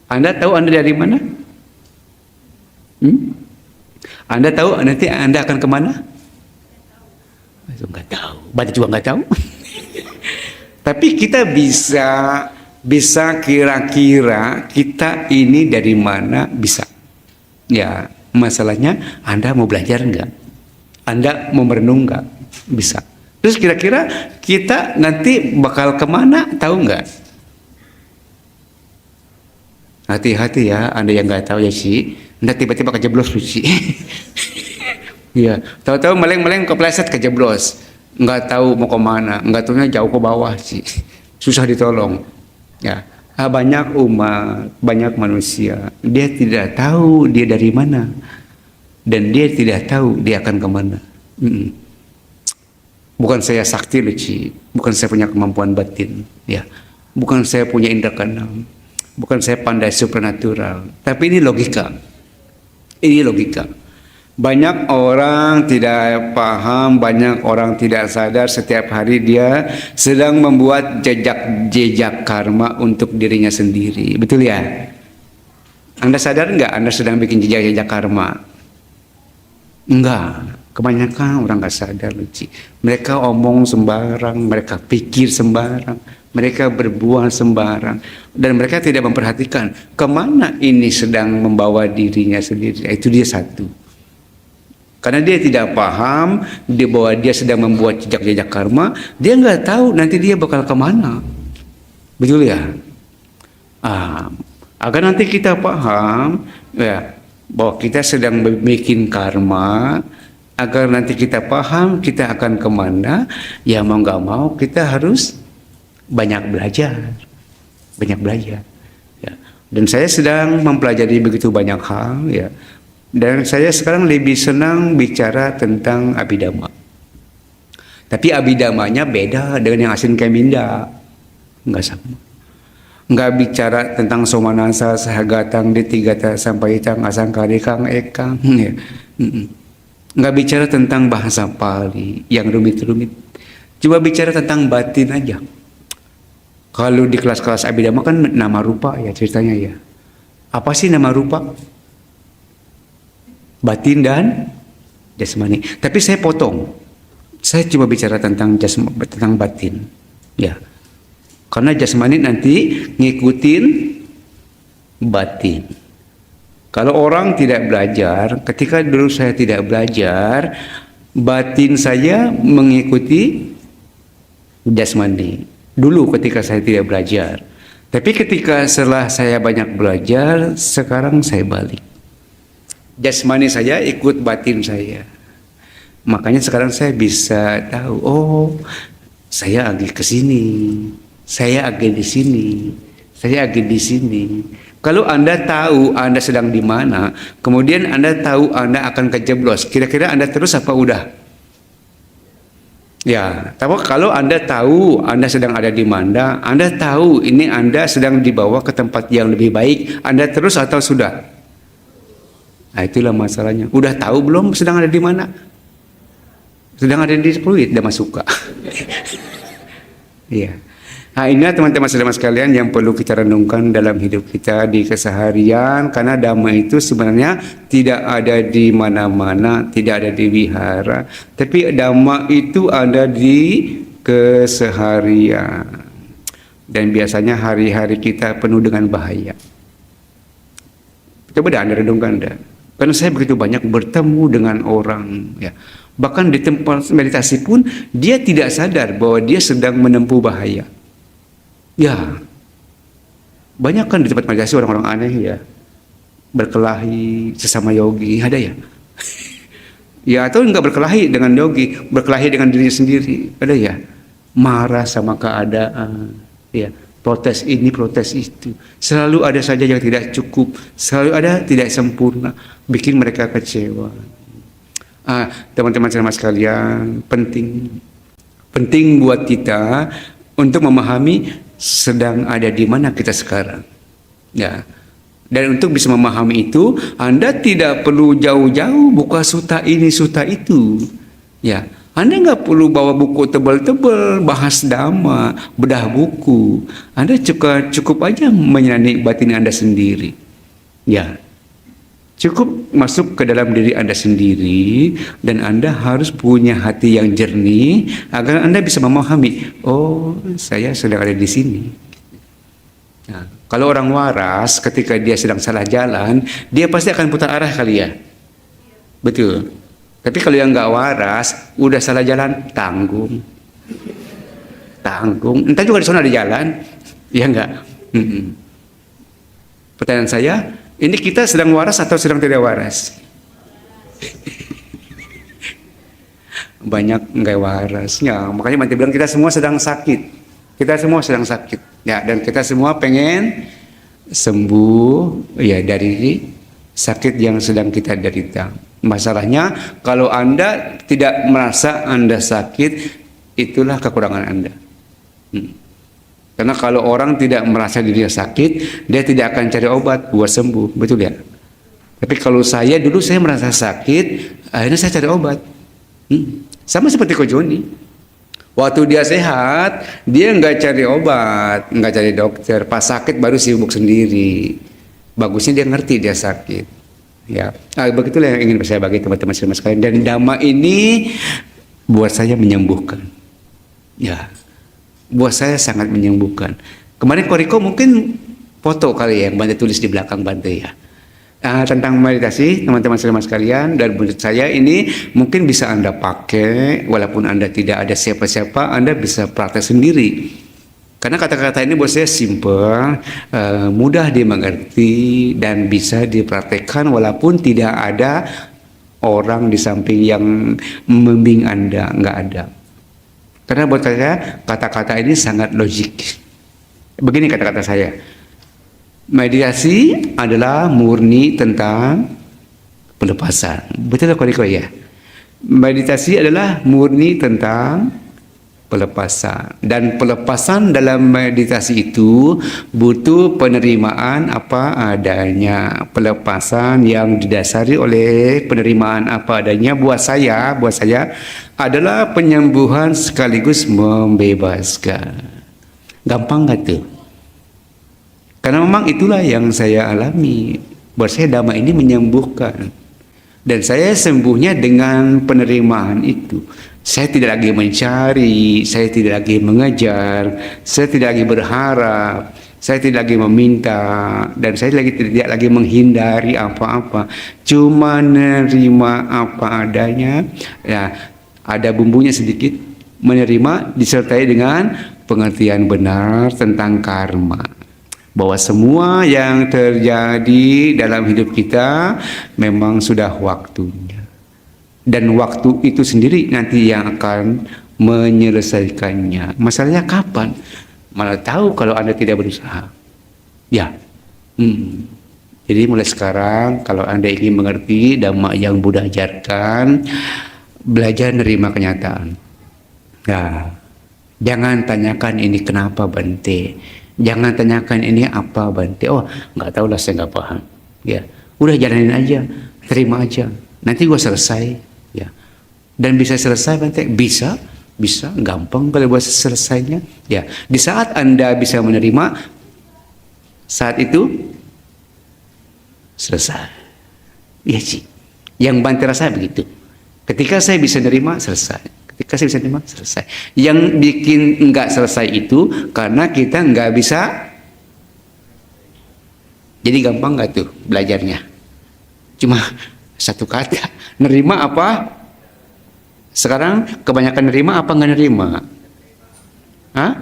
Anda tahu Anda dari mana? Anda tahu nanti Anda akan kemana? Nggak tahu. Bante juga nggak tahu. Tapi kita bisa kira-kira kita ini dari mana bisa. Ya, masalahnya Anda mau belajar nggak? Anda mau merenung nggak? Bisa. Terus kira-kira kita nanti bakal kemana? Tahu nggak? Hati-hati ya, Anda yang nggak tahu ya sih. Anda tiba-tiba kejeblos sih. Iya, tahu-tahu meleng-meleng kepleset kejeblos. Nggak tahu mau kemana, nggak tahunya jauh ke bawah sih. Susah ditolong. Ya, banyak umat, banyak manusia, dia tidak tahu dia dari mana, dan dia tidak tahu dia akan kemana. Bukan saya sakti loh, Ci. Bukan saya punya kemampuan batin, ya. Bukan saya punya indra keenam, bukan saya pandai supernatural, tapi ini logika. Ini logika. Banyak orang tidak paham, banyak orang tidak sadar setiap hari dia sedang membuat jejak karma untuk dirinya sendiri. Betul ya? Anda sadar nggak Anda sedang bikin jejak karma? Enggak. Kebanyakan orang nggak sadar, Luci. Mereka omong sembarang, mereka pikir sembarang, mereka berbuat sembarang, dan mereka tidak memperhatikan kemana ini sedang membawa dirinya sendiri. Itu dia satu. Karena dia tidak paham bahwa dia sedang membuat jejak karma, dia nggak tahu nanti dia bakal kemana. Betul ya? Agar nanti kita paham ya, bahwa kita sedang bikin karma, agar nanti kita paham kita akan kemana, ya mau nggak mau kita harus banyak belajar. Ya. Dan saya sedang mempelajari begitu banyak hal ya. Dan saya sekarang lebih senang bicara tentang Abhidhamma. Tapi Abhidhammanya beda dengan yang Asin Keminda. Nggak sama. Nggak bicara tentang Somanasa, Sahagatang, Ditigata, Sampaitang, Asangkarikang, Ekang. Ya. Nggak bicara tentang bahasa Pali yang rumit-rumit. Coba bicara tentang batin aja. Kalau di kelas-kelas Abhidhamma kan nama rupa ya ceritanya ya. Apa sih nama rupa? Batin dan jasmani. Tapi saya potong. Saya coba bicara tentang batin. Ya. Karena jasmani nanti ngikutin batin. Kalau orang tidak belajar, ketika dulu saya tidak belajar, batin saya mengikuti jasmani. Dulu ketika saya tidak belajar. Tapi ketika setelah saya banyak belajar, sekarang saya balik. Jasmani saya ikut batin saya. Makanya sekarang saya bisa tahu, oh, saya lagi ke sini, saya lagi di sini, saya lagi di sini. Kalau Anda tahu Anda sedang di mana, kemudian Anda tahu Anda akan kejeblos, kira-kira Anda terus apa udah? Ya, tapi kalau Anda tahu Anda sedang ada di mana, Anda tahu ini Anda sedang dibawa ke tempat yang lebih baik, Anda terus atau sudah? Nah, itulah masalahnya. Udah tahu belum sedang ada di mana? Sedang ada di fluid, dan masuk. Iya. Nah, inilah teman-teman saudara sekalian yang perlu kita renungkan dalam hidup kita di keseharian, karena damai itu sebenarnya tidak ada di mana-mana, tidak ada di wihara, tapi damai itu ada di keseharian. Dan biasanya hari-hari kita penuh dengan bahaya. Coba dah Anda renungkan dah. Karena saya begitu banyak bertemu dengan orang, ya. Bahkan di tempat meditasi pun dia tidak sadar bahwa dia sedang menempuh bahaya. Ya, banyak kan di tempat meditasi orang-orang aneh ya, berkelahi sesama yogi, ada ya. Ya, atau enggak berkelahi dengan yogi, berkelahi dengan dirinya sendiri, ada ya. Marah sama keadaan, ya, protes ini, protes itu. Selalu ada saja yang tidak cukup, selalu ada tidak sempurna, bikin mereka kecewa. Teman-teman sekalian, penting buat kita untuk memahami sedang ada di mana kita sekarang, ya. Dan untuk bisa memahami itu, Anda tidak perlu jauh-jauh buka suta ini, suta itu, ya. Anda nggak perlu bawa buku tebal-tebal bahas dhamma, bedah buku. Anda cukup aja menyelani batin Anda sendiri, ya. Cukup masuk ke dalam diri Anda sendiri, dan Anda harus punya hati yang jernih agar Anda bisa memahami, oh, saya sedang ada di sini. Nah, kalau orang waras ketika dia sedang salah jalan, dia pasti akan putar arah kali ya. Betul. Tapi kalau yang nggak waras, udah salah jalan, tanggung. Entah juga di sana ada jalan, ya enggak. Pertanyaan saya, ini kita sedang waras atau sedang tidak waras? Banyak nggak warasnya. Makanya Bante bilang kita semua sedang sakit. Kita semua sedang sakit. Ya, dan kita semua pengen sembuh ya dari sakit yang sedang kita derita. Masalahnya kalau Anda tidak merasa Anda sakit, itulah kekurangan Anda. Karena kalau orang tidak merasa dirinya sakit, dia tidak akan cari obat buat sembuh, betul ya? Tapi kalau saya dulu saya merasa sakit, akhirnya saya cari obat. Sama seperti Ko Joni. Waktu dia sehat, dia nggak cari obat, nggak cari dokter. Pas sakit baru sibuk sendiri. Bagusnya dia ngerti dia sakit. Ya, begitulah yang ingin saya bagi teman-teman sekalian. Dan dhamma ini buat saya menyembuhkan. Ya. Buat saya sangat menyembuhkan. Kemarin Koriko mungkin foto kali ya yang Bante tulis di belakang Bante ya. Tentang meditasi, teman-teman sekalian, dan menurut saya ini mungkin bisa Anda pakai walaupun Anda tidak ada siapa-siapa, Anda bisa praktek sendiri. Karena kata-kata ini buat saya simple, mudah dimengerti dan bisa dipraktekkan walaupun tidak ada orang di samping yang membimbing Anda, nggak ada. Karena buat saya kata-kata ini sangat logik. Begini kata-kata saya. Meditasi adalah murni tentang pelepasan. Betul Koriko ya? Meditasi adalah murni tentang pelepasan. Dan pelepasan dalam meditasi itu butuh penerimaan apa adanya. Pelepasan yang didasari oleh penerimaan apa adanya buat saya adalah penyembuhan sekaligus membebaskan. Gampang gak tuh? Karena memang itulah yang saya alami. Buat saya dhamma ini menyembuhkan. Dan saya sembuhnya dengan penerimaan itu. Saya tidak lagi mencari, saya tidak lagi mengejar, saya tidak lagi berharap, saya tidak lagi meminta, dan saya tidak lagi menghindari apa-apa. Cuma menerima apa adanya. Ya, ada bumbunya sedikit, menerima disertai dengan pengertian benar tentang karma. Bahwa semua yang terjadi dalam hidup kita memang sudah waktunya. Dan waktu itu sendiri nanti yang akan menyelesaikannya. Masalahnya kapan? Malah tahu kalau Anda tidak berusaha. Ya. Jadi mulai sekarang kalau Anda ingin mengerti dhamma yang Buddha ajarkan, belajar menerima kenyataan. Nah, jangan tanyakan ini kenapa Bante. Jangan tanyakan ini apa Bante. Oh, nggak tahu lah, saya nggak paham. Ya, udah jalanin aja, terima aja. Nanti gua selesai. Ya, dan bisa selesai Bante? Bisa, bisa, gampang kalau buat selesainya. Ya, di saat Anda bisa menerima, saat itu selesai. Iya sih. Yang Bante rasa begitu. Ketika saya bisa nerima, selesai. Ketika saya bisa nerima, selesai. Yang bikin nggak selesai itu karena kita nggak bisa. Jadi gampang nggak tuh belajarnya? Cuma satu kata, nerima apa? Sekarang kebanyakan nerima apa nggak nerima? Hah?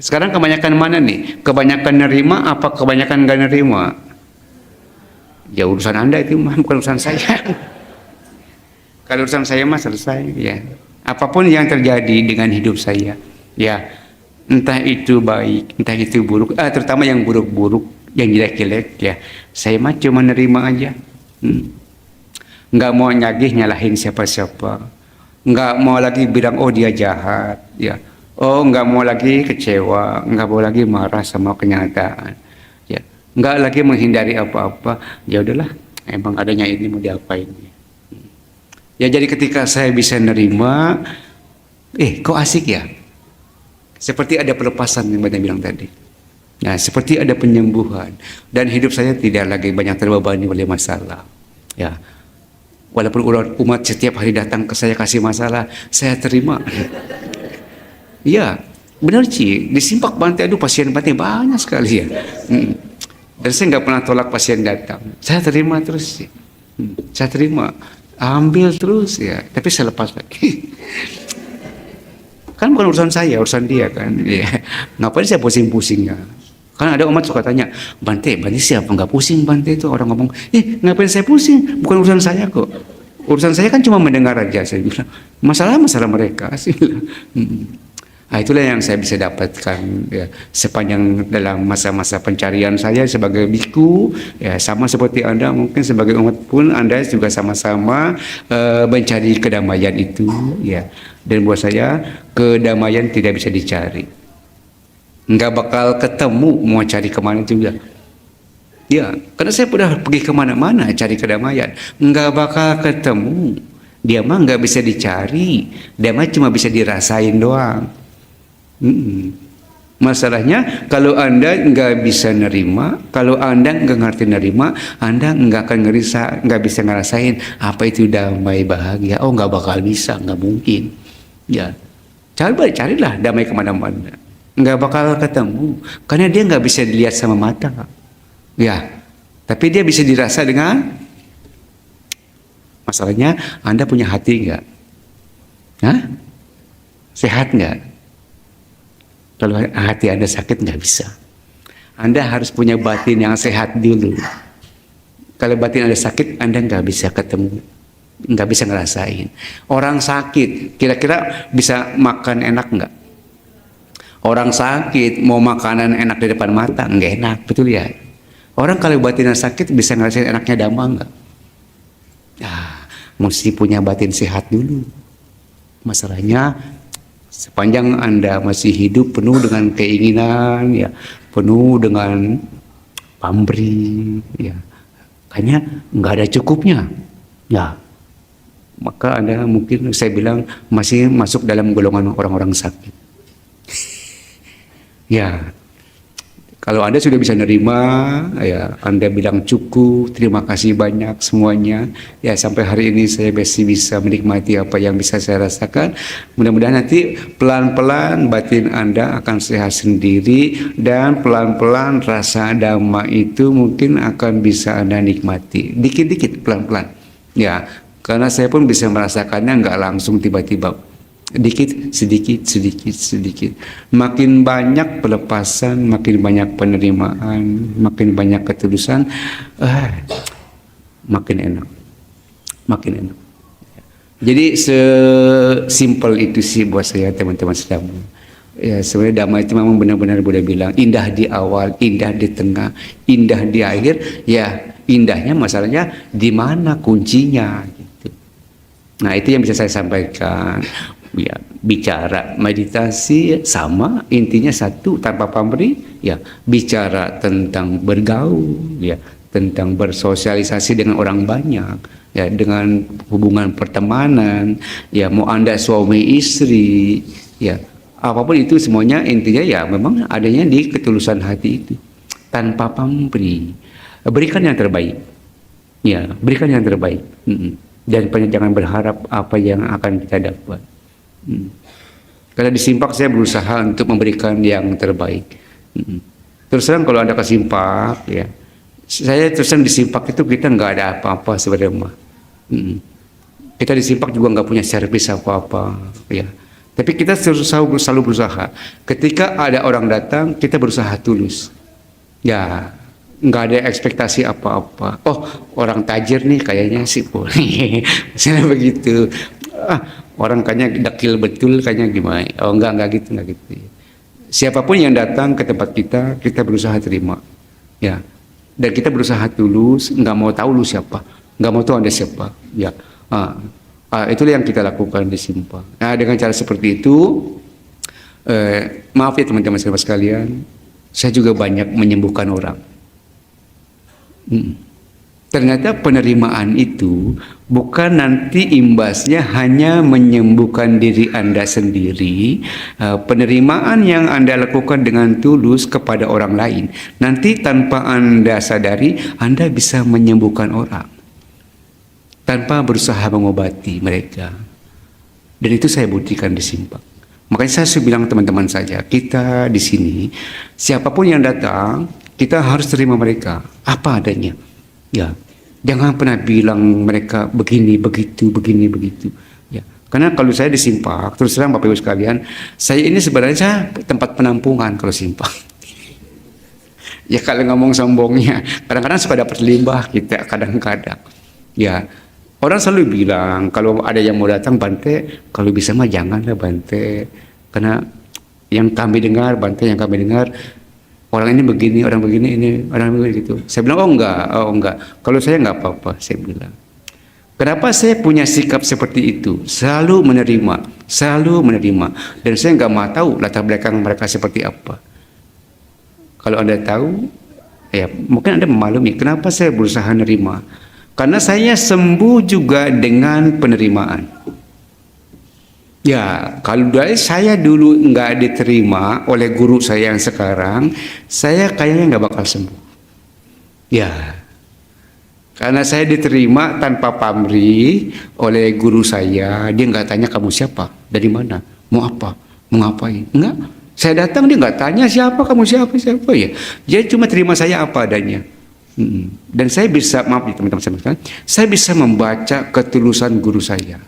Sekarang kebanyakan mana nih? Kebanyakan nerima apa kebanyakan nggak nerima? Ya urusan Anda itu mah, bukan urusan saya. Kalau urusan saya mah selesai ya. Apapun yang terjadi dengan hidup saya, ya entah itu baik, entah itu buruk, terutama yang buruk-buruk, yang jelek-jelek ya. Saya mah cuma nerima aja. Nggak mau nyalahin siapa-siapa. Nggak mau lagi bilang oh dia jahat, ya. Oh nggak mau lagi kecewa, nggak mau lagi marah sama kenyataan, ya. Nggak lagi menghindari apa-apa. Ya udahlah, emang adanya ini mau diapain? Ya jadi ketika saya bisa nerima, kok asik ya? Seperti ada pelepasan yang Bante bilang tadi. Nah, seperti ada penyembuhan dan hidup saya tidak lagi banyak terbebani oleh masalah. Ya, walaupun umat setiap hari datang ke saya kasih masalah, saya terima. Iya, benar Ci. Di Simpak Bante, aduh pasien Bante banyak sekali ya. Dan saya nggak pernah tolak pasien datang. Saya terima terus. Saya terima. Ambil terus ya, tapi saya lepas lagi. Kan bukan urusan saya, urusan dia kan. Ya. Ngapain saya pusing-pusing ya? Kan ada umat suka tanya, Bante siapa nggak pusing Bante itu? Orang ngomong, ngapain saya pusing? Bukan urusan saya kok. Urusan saya kan cuma mendengar aja. Saya bilang, masalah mereka sih. Nah, itulah yang saya bisa dapatkan ya, sepanjang dalam masa-masa pencarian saya sebagai biku, ya sama seperti Anda mungkin sebagai umat pun Anda juga sama-sama mencari kedamaian itu ya. Dan buat saya kedamaian tidak bisa dicari, nggak bakal ketemu mau cari kemana juga ya, karena saya udah pergi kemana-mana cari kedamaian nggak bakal ketemu. Dia mah nggak bisa dicari, dia mah cuma bisa dirasain doang. Masalahnya kalau Anda nggak bisa nerima, kalau Anda nggak ngerti nerima, Anda nggak akan nggak bisa ngerasain apa itu damai bahagia. Oh nggak bakal bisa, nggak mungkin. Ya, carilah damai kemana-mana. Nggak bakal ketemu, karena dia nggak bisa dilihat sama mata. Ya, tapi dia bisa dirasa dengan. Masalahnya Anda punya hati nggak? Hah? Sehat nggak? Kalau hati Anda sakit nggak bisa. Anda harus punya batin yang sehat dulu. Kalau batin Anda sakit, Anda nggak bisa ketemu, nggak bisa ngerasain. Orang sakit, kira-kira bisa makan enak nggak? Orang sakit mau makanan enak di depan mata, nggak enak, betul ya? Orang kalau batinnya sakit bisa ngerasain enaknya dhamma nggak? Nah, mesti punya batin sehat dulu. Masalahnya sepanjang Anda masih hidup penuh dengan keinginan, ya, penuh dengan pamrih, ya, kayaknya nggak ada cukupnya, ya, maka Anda mungkin saya bilang masih masuk dalam golongan orang-orang sakit. Ya, kalau Anda sudah bisa nerima, ya Anda bilang cukup, terima kasih banyak semuanya. Ya sampai hari ini saya masih bisa menikmati apa yang bisa saya rasakan. Mudah-mudahan nanti pelan-pelan batin Anda akan sehat sendiri dan pelan-pelan rasa dhamma itu mungkin akan bisa Anda nikmati. Dikit-dikit, pelan-pelan. Ya, karena saya pun bisa merasakannya nggak langsung tiba-tiba. Sedikit, sedikit. Makin banyak pelepasan, makin banyak penerimaan, makin banyak ketulusan, makin enak. Jadi sesimpel itu sih buat saya teman-teman sedang. Ya sebenarnya damai itu memang benar-benar boleh bilang indah di awal, indah di tengah, indah di akhir. Ya indahnya masalahnya di mana kuncinya. Nah itu yang bisa saya sampaikan. ya bicara meditasi sama, intinya satu tanpa pamrih, ya bicara tentang bergaul, ya tentang bersosialisasi dengan orang banyak, ya dengan hubungan pertemanan, ya mau Anda suami istri, ya apapun itu semuanya intinya ya memang adanya di ketulusan hati itu tanpa pamrih. Berikan yang terbaik, ya berikan yang terbaik. Dan jangan berharap apa yang akan kita dapat. Karena di Simpak saya berusaha untuk memberikan yang terbaik. Terus terang kalau Anda ke Simpak, ya saya terus terang di Simpak itu kita nggak ada apa-apa sebenarnya. Kita di Simpak juga nggak punya servis apa-apa, ya. Tapi kita selalu berusaha. Ketika ada orang datang, kita berusaha tulus. Ya, nggak ada ekspektasi apa-apa. Oh, orang tajir nih kayaknya sih boleh. Misalnya begitu. Orang kayaknya dekil betul kayaknya gimana. Oh, enggak gitu. Siapapun yang datang ke tempat kita berusaha terima. Ya. Dan kita berusaha tulus, nggak mau tahu lu siapa, nggak mau tahu Anda siapa. Ya. Itulah yang kita lakukan di Simpak. Nah, dengan cara seperti itu, maaf ya teman-teman sekalian, saya juga banyak menyembuhkan orang. Ternyata penerimaan itu bukan nanti imbasnya hanya menyembuhkan diri Anda sendiri. Penerimaan yang Anda lakukan dengan tulus kepada orang lain, nanti tanpa Anda sadari, Anda bisa menyembuhkan orang tanpa berusaha mengobati mereka. Dan itu saya buktikan di Simpak. Makanya saya bilang teman-teman saja, kita di sini, siapapun yang datang, kita harus terima mereka apa adanya. Ya, jangan pernah bilang mereka begini, begitu. Ya, karena kalau saya di Simpak, terus terang Bapak Ibu sekalian, saya ini sebenarnya tempat penampungan kalau Simpak. Ya kalau ngomong sombongnya, kadang-kadang suka dapat limbah kita, kadang-kadang. Ya, orang selalu bilang kalau ada yang mau datang Bante, kalau bisa mah janganlah Bante, karena yang kami dengar orang ini begini, orang begini, orang begini gitu. Saya bilang oh enggak. Kalau saya enggak apa-apa, saya bilang. Kenapa saya punya sikap seperti itu? Selalu menerima, dan saya enggak mau tahu latar belakang mereka seperti apa. Kalau Anda tahu, ya mungkin Anda memaklumi kenapa saya berusaha menerima. Karena saya sembuh juga dengan penerimaan. Ya, kalau dari saya dulu nggak diterima oleh guru saya yang sekarang, saya kayaknya nggak bakal sembuh. Ya, karena saya diterima tanpa pamrih oleh guru saya, dia nggak tanya kamu siapa, dari mana, mau apa, mau ngapain, enggak. Saya datang dia nggak tanya siapa kamu siapa ya, dia cuma terima saya apa adanya. Dan saya bisa, maaf ya teman-teman, saya bisa membaca ketulusan guru saya.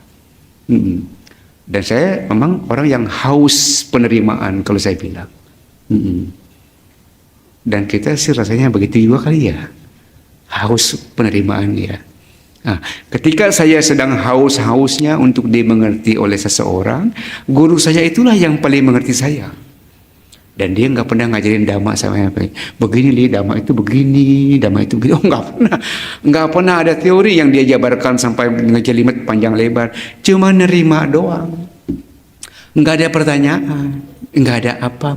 Dan saya memang orang yang haus penerimaan kalau saya bilang. Dan kita sih rasanya begitu juga kali ya. Haus penerimaan ya. Nah, ketika saya sedang haus-hausnya untuk dimengerti oleh seseorang, guru saya itulah yang paling mengerti saya. Dan dia nggak pernah ngajarin dhamma sama yang begini li, dhamma itu begini, dhamma itu begini. Oh, nggak pernah ada teori yang dia jabarkan sampai ngejelimet panjang lebar. Cuma nerima doang. Nggak ada pertanyaan, nggak ada apa.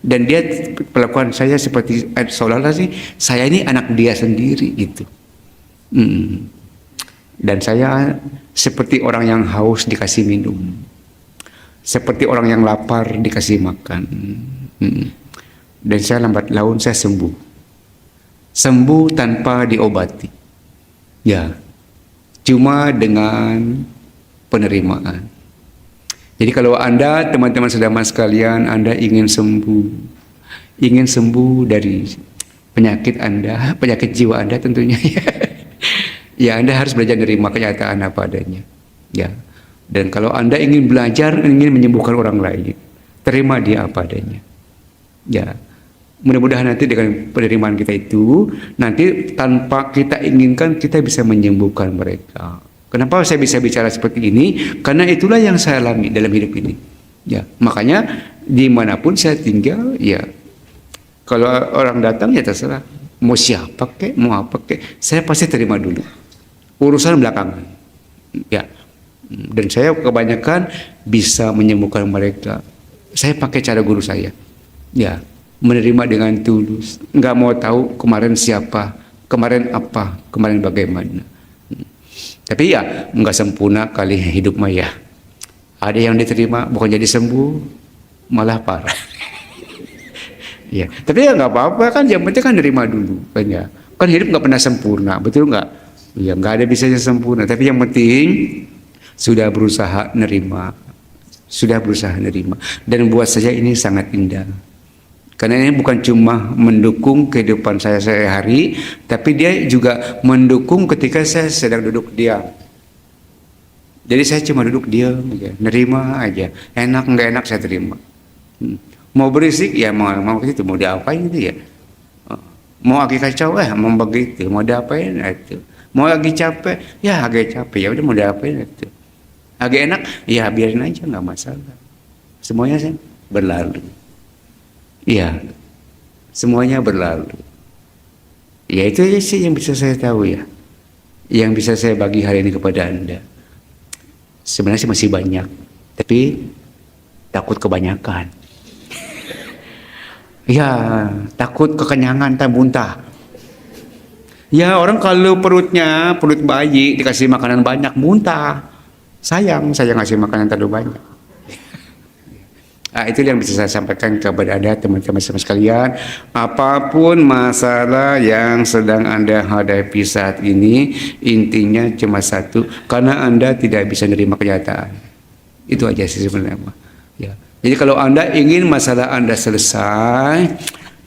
Dan dia perlakuan saya seperti seolah-olah sih saya ini anak dia sendiri gitu. Dan saya seperti orang yang haus dikasih minum. Seperti orang yang lapar dikasih makan. Dan saya lambat laun saya sembuh. Sembuh tanpa diobati. Ya, cuma dengan penerimaan. Jadi kalau Anda, teman-teman saudara sekalian, Anda ingin sembuh dari penyakit Anda, penyakit jiwa Anda tentunya. Ya, Anda harus belajar menerima kenyataan apa adanya. Ya. Dan kalau Anda ingin belajar, ingin menyembuhkan orang lain, terima dia apa adanya. Ya, mudah-mudahan nanti dengan penerimaan kita itu, nanti tanpa kita inginkan, kita bisa menyembuhkan mereka. Kenapa saya bisa bicara seperti ini? Karena itulah yang saya alami dalam hidup ini. Ya, makanya dimanapun saya tinggal, ya kalau orang datang ya terserah, mau siapa kek, mau apa kek, saya pasti terima dulu. Urusan belakangan. Ya. Dan saya kebanyakan bisa menyembuhkan mereka. Saya pakai cara guru saya. Ya, menerima dengan tulus. Nggak mau tahu kemarin siapa, kemarin apa, kemarin bagaimana. Tapi ya nggak sempurna kali hidup maya. Ada yang diterima bukan jadi sembuh, malah parah. Ya, tapi ya nggak apa-apa kan. Yang penting kan nerima dulu kan ya. Kan hidup nggak pernah sempurna, betul nggak? Ya nggak ada bisanya sempurna. Tapi yang penting sudah berusaha nerima, sudah berusaha nerima. Dan buat saya ini sangat indah. Karena ini bukan cuma mendukung kehidupan saya sehari-hari, tapi dia juga mendukung ketika saya sedang duduk diam. Jadi saya cuma duduk diam aja, nerima aja. Enak nggak enak saya terima. Mau berisik ya mau gitu, mau diapain gitu ya. Mau lagi kacau mau begitu, mau diapain itu. Mau lagi capek ya agak capek, ya udah mau diapain itu. Agak enak ya biarin aja, nggak masalah. Semuanya sih berlalu. Iya, semuanya berlalu. Ya itu sih yang bisa saya tahu ya, yang bisa saya bagi hari ini kepada Anda. Sebenarnya sih masih banyak, tapi takut kebanyakan. Ya, takut kekenyangan tak muntah. Ya, orang kalau perut bayi dikasih makanan banyak muntah. Sayang ngasih makanan terlalu banyak. Itu yang bisa saya sampaikan kepada Anda teman-teman sekalian. Apapun masalah yang sedang Anda hadapi saat ini, intinya cuma satu, karena Anda tidak bisa menerima kenyataan. Itu aja sih sebenarnya. Ya. Jadi kalau Anda ingin masalah Anda selesai,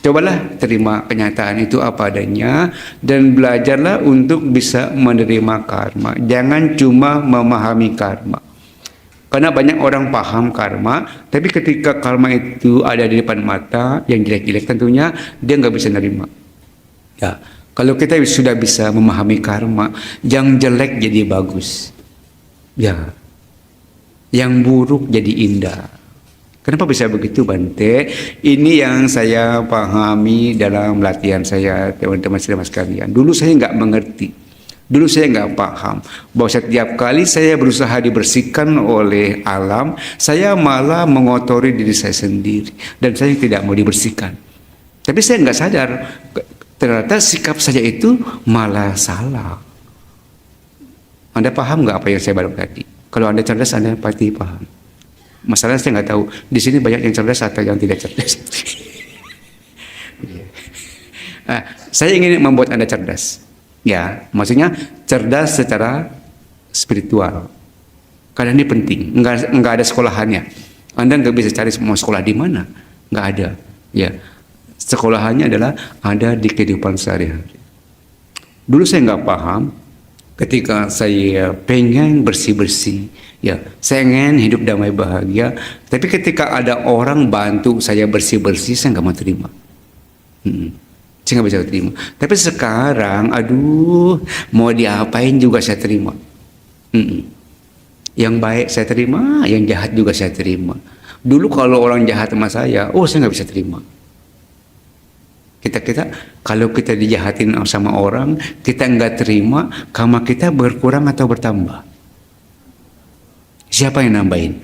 cobalah terima kenyataan itu apa adanya dan belajarlah untuk bisa menerima karma. Jangan cuma memahami karma. Karena banyak orang paham karma, tapi ketika karma itu ada di depan mata, yang jelek-jelek tentunya dia nggak bisa nerima. Ya, kalau kita sudah bisa memahami karma, yang jelek jadi bagus. Ya, yang buruk jadi indah. Kenapa bisa begitu, Bante? Ini yang saya pahami dalam latihan saya, teman-teman sekalian. Dulu saya nggak mengerti. Dulu saya nggak paham bahwa setiap kali saya berusaha dibersihkan oleh alam, saya malah mengotori diri saya sendiri. Dan saya tidak mau dibersihkan. Tapi saya nggak sadar, ternyata sikap saya itu malah salah. Anda paham nggak apa yang saya baru tadi? Kalau Anda cerdas, Anda pasti paham. Masalahnya saya nggak tahu di sini banyak yang cerdas atau yang tidak cerdas. Saya ingin membuat Anda cerdas. Ya, maksudnya cerdas secara spiritual. Karena ini penting. Nggak ada sekolahannya. Anda nggak bisa cari mau sekolah di mana. Nggak ada. Ya, sekolahannya adalah ada di kehidupan sehari-hari. Dulu saya nggak paham. Ketika saya pengen bersih-bersih, ya, saya ingin hidup damai bahagia. Tapi ketika ada orang bantu saya bersih-bersih, saya nggak mau terima. Saya nggak bisa terima. Tapi sekarang, aduh, mau diapain juga saya terima. Yang baik saya terima, yang jahat juga saya terima. Dulu kalau orang jahat sama saya nggak bisa terima. Kita kalau kita dijahatin sama orang, kita nggak terima, karma kita berkurang atau bertambah. Siapa yang nambahin?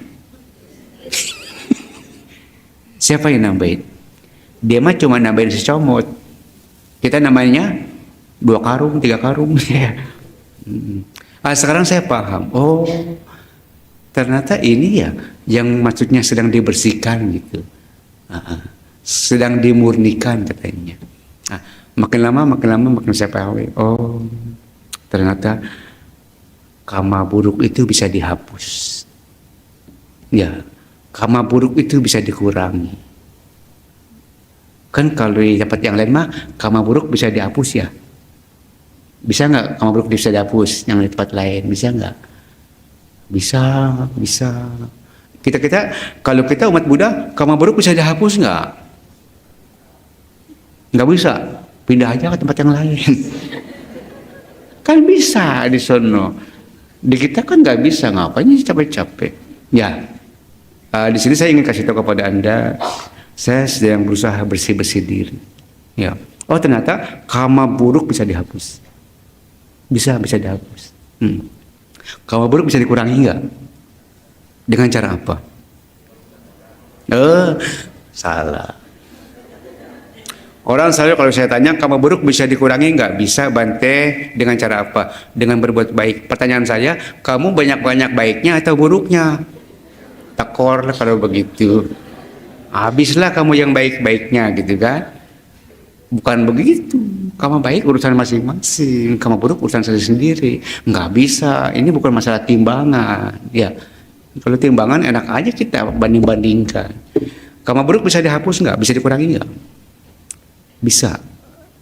Siapa yang nambahin? Dia mah cuma nambahin secomot. Kita namanya 2 karung, 3 karung. Sekarang saya paham. Oh, ternyata ini ya yang maksudnya sedang dibersihkan gitu. Sedang dimurnikan katanya. Makin lama makin saya paham. Oh, ternyata karma buruk itu bisa dihapus. Ya, karma buruk itu bisa dikurangi. Kan kalau di tempat yang lain mah karma buruk bisa dihapus ya. Bisa nggak karma buruk bisa dihapus yang di tempat lain? Bisa nggak? Bisa. Kita kalau kita umat Buddha, karma buruk bisa dihapus nggak? Nggak bisa. Pindah aja ke tempat yang lain. Kan bisa di sono. Di kita kan nggak bisa, ngapain sih capek-capek? Ya, di sini saya ingin kasih tahu kepada Anda, saya sedang berusaha bersih-bersih diri. Ya, oh ternyata karma buruk bisa dihapus, bisa dihapus. Kama buruk bisa dikurangi nggak? Dengan cara apa? Salah. Orang selalu kalau saya tanya, kama buruk bisa dikurangi nggak? Bisa, Bante. Dengan cara apa? Dengan berbuat baik. Pertanyaan saya, kamu banyak-banyak baiknya atau buruknya? Tekor lah kalau begitu. Habislah kamu yang baik-baiknya gitu kan? Bukan begitu. Kamu baik urusan masing-masing, kamu buruk urusan sendiri. Nggak bisa. Ini bukan masalah timbangan. Ya, kalau timbangan enak aja kita banding-bandingkan. Kamu buruk bisa dihapus nggak? Bisa dikurangi nggak? Bisa.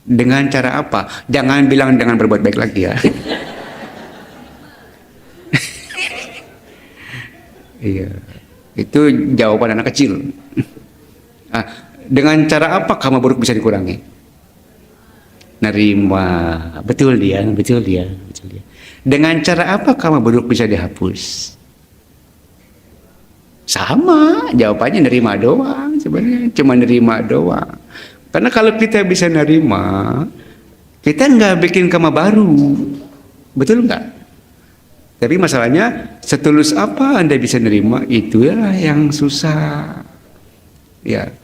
Dengan cara apa? Jangan bilang dengan berbuat baik lagi ya. Iya. Itu jawaban anak kecil. Dengan cara apa kamu buruk bisa dikurangi? Nerima. Betul dia. Dengan cara apa kamu buruk bisa dihapus? Sama, jawabannya nerima doang sebenarnya. Cuma nerima doang. Karena kalau kita bisa nerima, kita nggak bikin karma baru, betul nggak? Tapi masalahnya, setulus apa Anda bisa nerima, itulah yang susah. Ya,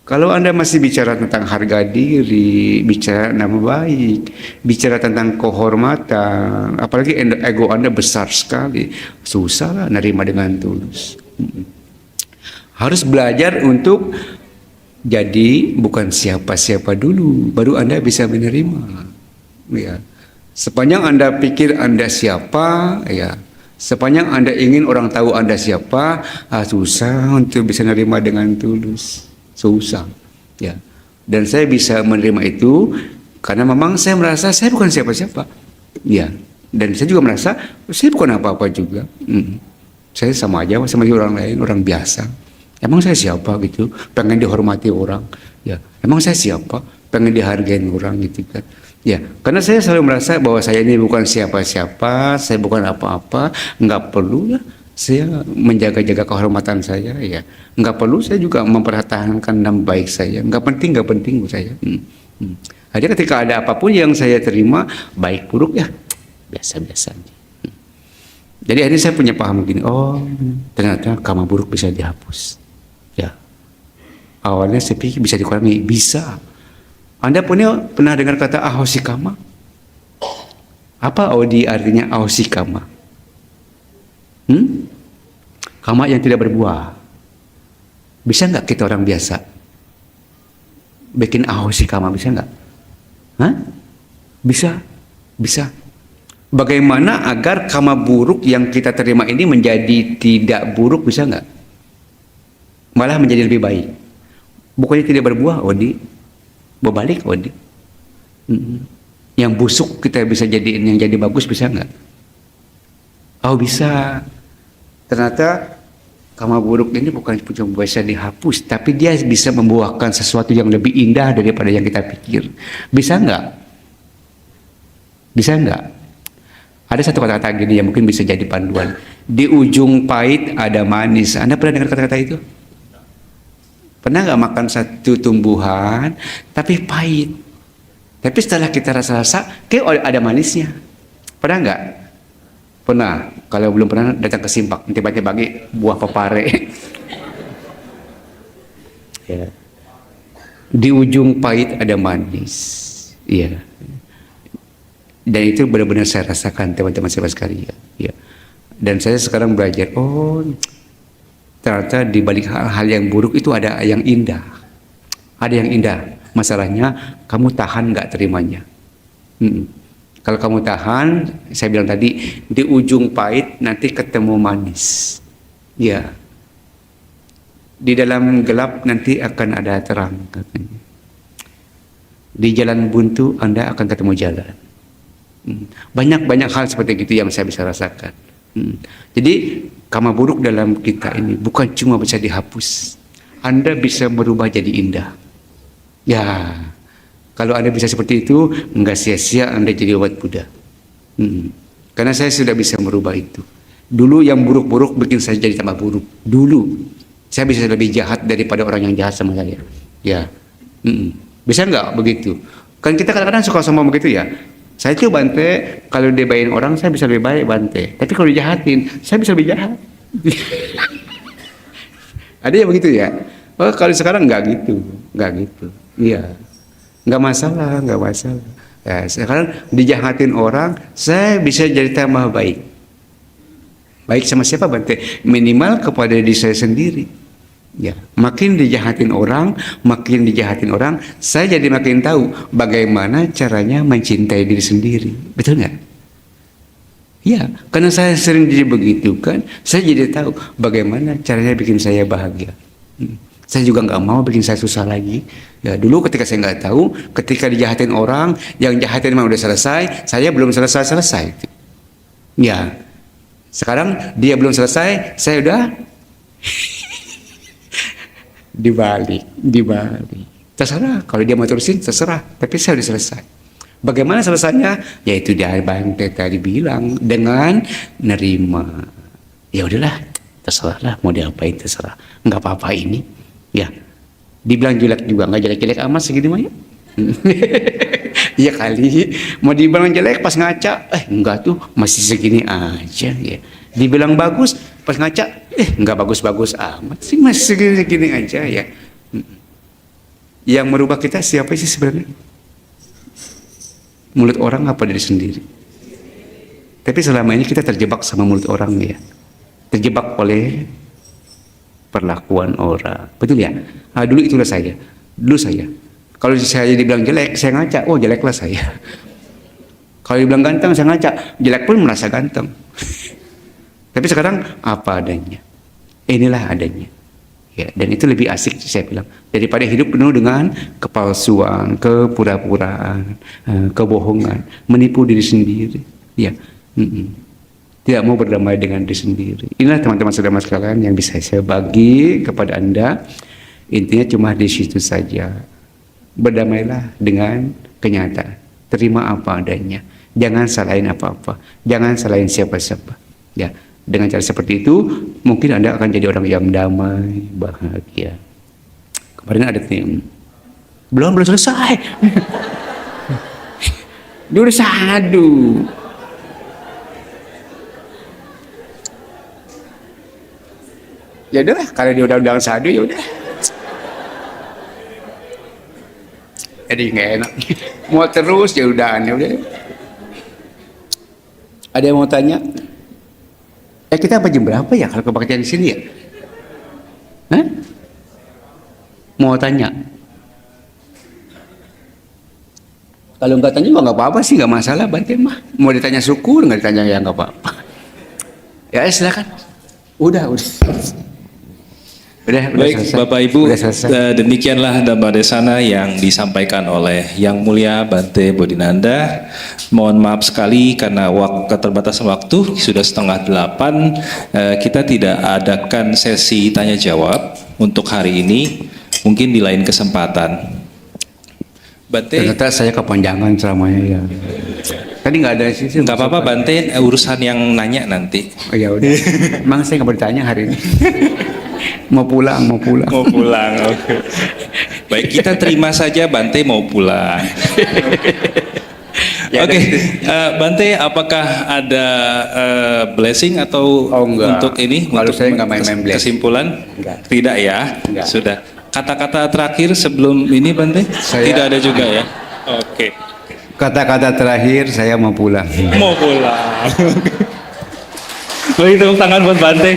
kalau Anda masih bicara tentang harga diri, bicara nama baik, bicara tentang kehormatan, apalagi ego Anda besar sekali, susah lah nerima dengan tulus. Harus belajar untuk jadi bukan siapa-siapa dulu, baru Anda bisa menerima. Ya. Sepanjang Anda pikir Anda siapa, ya, sepanjang Anda ingin orang tahu Anda siapa, susah untuk bisa menerima dengan tulus. Susah. Ya. Dan saya bisa menerima itu karena memang saya merasa saya bukan siapa-siapa. Ya. Dan saya juga merasa saya bukan apa-apa juga. Saya sama aja sama orang lain, orang biasa. Emang saya siapa gitu, pengen dihormati orang, ya. Emang saya siapa, pengen dihargain orang gitu kan, ya. Karena saya selalu merasa bahwa saya ini bukan siapa-siapa, saya bukan apa-apa, nggak perlu lah saya menjaga-jaga kehormatan saya, ya. Nggak perlu saya juga mempertahankan nama baik saya, nggak penting buat saya. Jadi ketika ada apapun yang saya terima, baik buruk ya biasa-biasa aja. Jadi akhirnya saya punya paham begini, oh ternyata karma buruk bisa dihapus. Ya, awalnya saya pikir bisa dikurangi, bisa. Anda pernah dengar kata ahosikama? Apa Odi artinya ahosikama? Kama yang tidak berbuah. Bisa nggak kita orang biasa bikin ahosikama, bisa nggak? Bisa. Bagaimana agar karma buruk yang kita terima ini menjadi tidak buruk, bisa nggak? Malah menjadi lebih baik. Bukannya tidak berbuah, Odi. Berbalik, Odi. Yang busuk kita bisa jadiin yang jadi bagus, bisa nggak? Oh bisa. Ternyata karma buruk ini bukan cuma bisa dihapus, tapi dia bisa membuahkan sesuatu yang lebih indah daripada yang kita pikir. Bisa nggak? Bisa nggak? Ada satu kata-kata gini yang mungkin bisa jadi panduan. Di ujung pahit ada manis. Anda pernah dengar kata-kata itu? Pernah nggak makan satu tumbuhan tapi pahit? Tapi setelah kita rasa-rasa, kayak ada manisnya. Pernah nggak? Pernah. Kalau belum pernah, datang ke Simpak, tiba-tiba bagi buah pepare. Ya. Di ujung pahit ada manis. Iya. Dan itu benar-benar saya rasakan, teman-teman saya sekalian. Ya. Dan saya sekarang belajar, oh ternyata di balik hal-hal yang buruk itu ada yang indah. Ada yang indah. Masalahnya kamu tahan nggak terimanya. Kalau kamu tahan, saya bilang tadi, di ujung pahit nanti ketemu manis. Ya. Di dalam gelap nanti akan ada terang, katanya. Di jalan buntu Anda akan ketemu jalan. Banyak-banyak hal seperti itu yang saya bisa rasakan. Jadi karma buruk dalam kita ini bukan cuma bisa dihapus, Anda bisa merubah jadi indah. Ya, kalau Anda bisa seperti itu, nggak sia-sia Anda jadi umat Buddha. Karena saya sudah bisa merubah itu. Dulu yang buruk-buruk bikin saya jadi tambah buruk. Dulu saya bisa lebih jahat daripada orang yang jahat sama saya. Ya, bisa nggak begitu? Kan kita kadang-kadang suka sombong begitu ya. Saya tuh Bante, kalau dia baik orang saya bisa lebih baik Bante. Tapi kalau dijahatin, saya bisa lebih jahat. Ada yang begitu ya. Oh, kalau sekarang nggak gitu, nggak gitu. Iya, nggak masalah, nggak masalah. Ya, sekarang dijahatin orang, saya bisa jadi tambah baik. Baik sama siapa Bante? Minimal kepada diri saya sendiri. Ya, makin dijahatin orang, saya jadi makin tahu bagaimana caranya mencintai diri sendiri. Betul nggak? Ya, karena saya sering jadi begitu kan, saya jadi tahu bagaimana caranya bikin saya bahagia. Saya juga nggak mau bikin saya susah lagi. Ya, dulu ketika saya nggak tahu, ketika dijahatin orang, yang jahatin memang udah selesai, saya belum selesai. Ya, sekarang dia belum selesai, saya udah dibalik. Terserah, kalau dia mau terusin terserah, tapi saya udah selesai. Bagaimana selesainya? Yaitu dia Bante tadi bilang dengan nerima. Ya udahlah, terserahlah mau diapain terserah, nggak apa-apa ini. Ya, dibilang jelek juga nggak jelek-jelek amat segini mah ya. Iya kali, mau dibilang jelek pas ngaca, enggak tuh masih segini aja ya. Dibilang bagus pas ngaca, enggak bagus-bagus amat sih, masih segini aja ya. Yang merubah kita siapa sih sebenarnya? Mulut orang apa diri sendiri? Tapi selama ini kita terjebak sama mulut orang ya, terjebak oleh perlakuan orang, betul ya? Nah, dulu itulah saya. Kalau saya dibilang jelek, saya ngaca, oh jeleklah saya. Kalau dibilang ganteng, saya ngaca, jelek pun merasa ganteng. Tapi sekarang apa adanya. Inilah adanya. Ya, dan itu lebih asik saya bilang daripada hidup penuh dengan kepalsuan, kepura-puraan, kebohongan, menipu diri sendiri. Ya, tidak mau berdamai dengan diri sendiri. Inilah teman-teman saudara sekalian yang bisa saya bagi kepada Anda. Intinya cuma di situ saja. Berdamailah dengan kenyataan. Terima apa adanya. Jangan salahin apa-apa. Jangan salahin siapa-siapa. Ya, dengan cara seperti itu mungkin Anda akan jadi orang yang damai, bahagia. Kemarin ada tim. Belum selesai. Dia udah sadu. Ya udahlah, kalau dia udah sadu ya udah. Jadi nggak enak. Mau terus ya udah. Ada yang mau tanya? Kita apa jam berapa ya kalau kebaktian di sini ya? Hah? Mau tanya? Kalau nggak tanya juga nggak apa-apa sih, nggak masalah Bante mah. Mau ditanya syukur, nggak ditanya ya nggak apa-apa. Ya silakan. Udah.
Baik,
selesai.
Bapak Ibu, demikianlah Dhamma Desana yang disampaikan oleh Yang Mulia Bante Bodhinanda. Mohon maaf sekali karena keterbatasan waktu, sudah 7:30. Kita tidak adakan sesi tanya jawab untuk hari ini, mungkin di lain kesempatan. Bante,
ternyata saya kepanjangan ceramahnya ya. Tadi nggak ada sih.
Nggak apa-apa Bante, urusan yang nanya nanti.
Oh ya udah. Emang saya nggak bertanya hari ini. Mau pulang.
Oke. Baik, kita terima saja Bante mau pulang.
Ya,
Oke, Bante, apakah ada blessing atau untuk ini?
Kalau saya nggak main-main blessing.
Kesimpulan?
Enggak.
Tidak ya?
Enggak.
Sudah. Kata-kata terakhir sebelum ini Bante? Tidak ada juga ya? Oke.
Kata-kata terakhir saya mau pulang.
Mau pulang. Beri tepuk tangan buat Bante.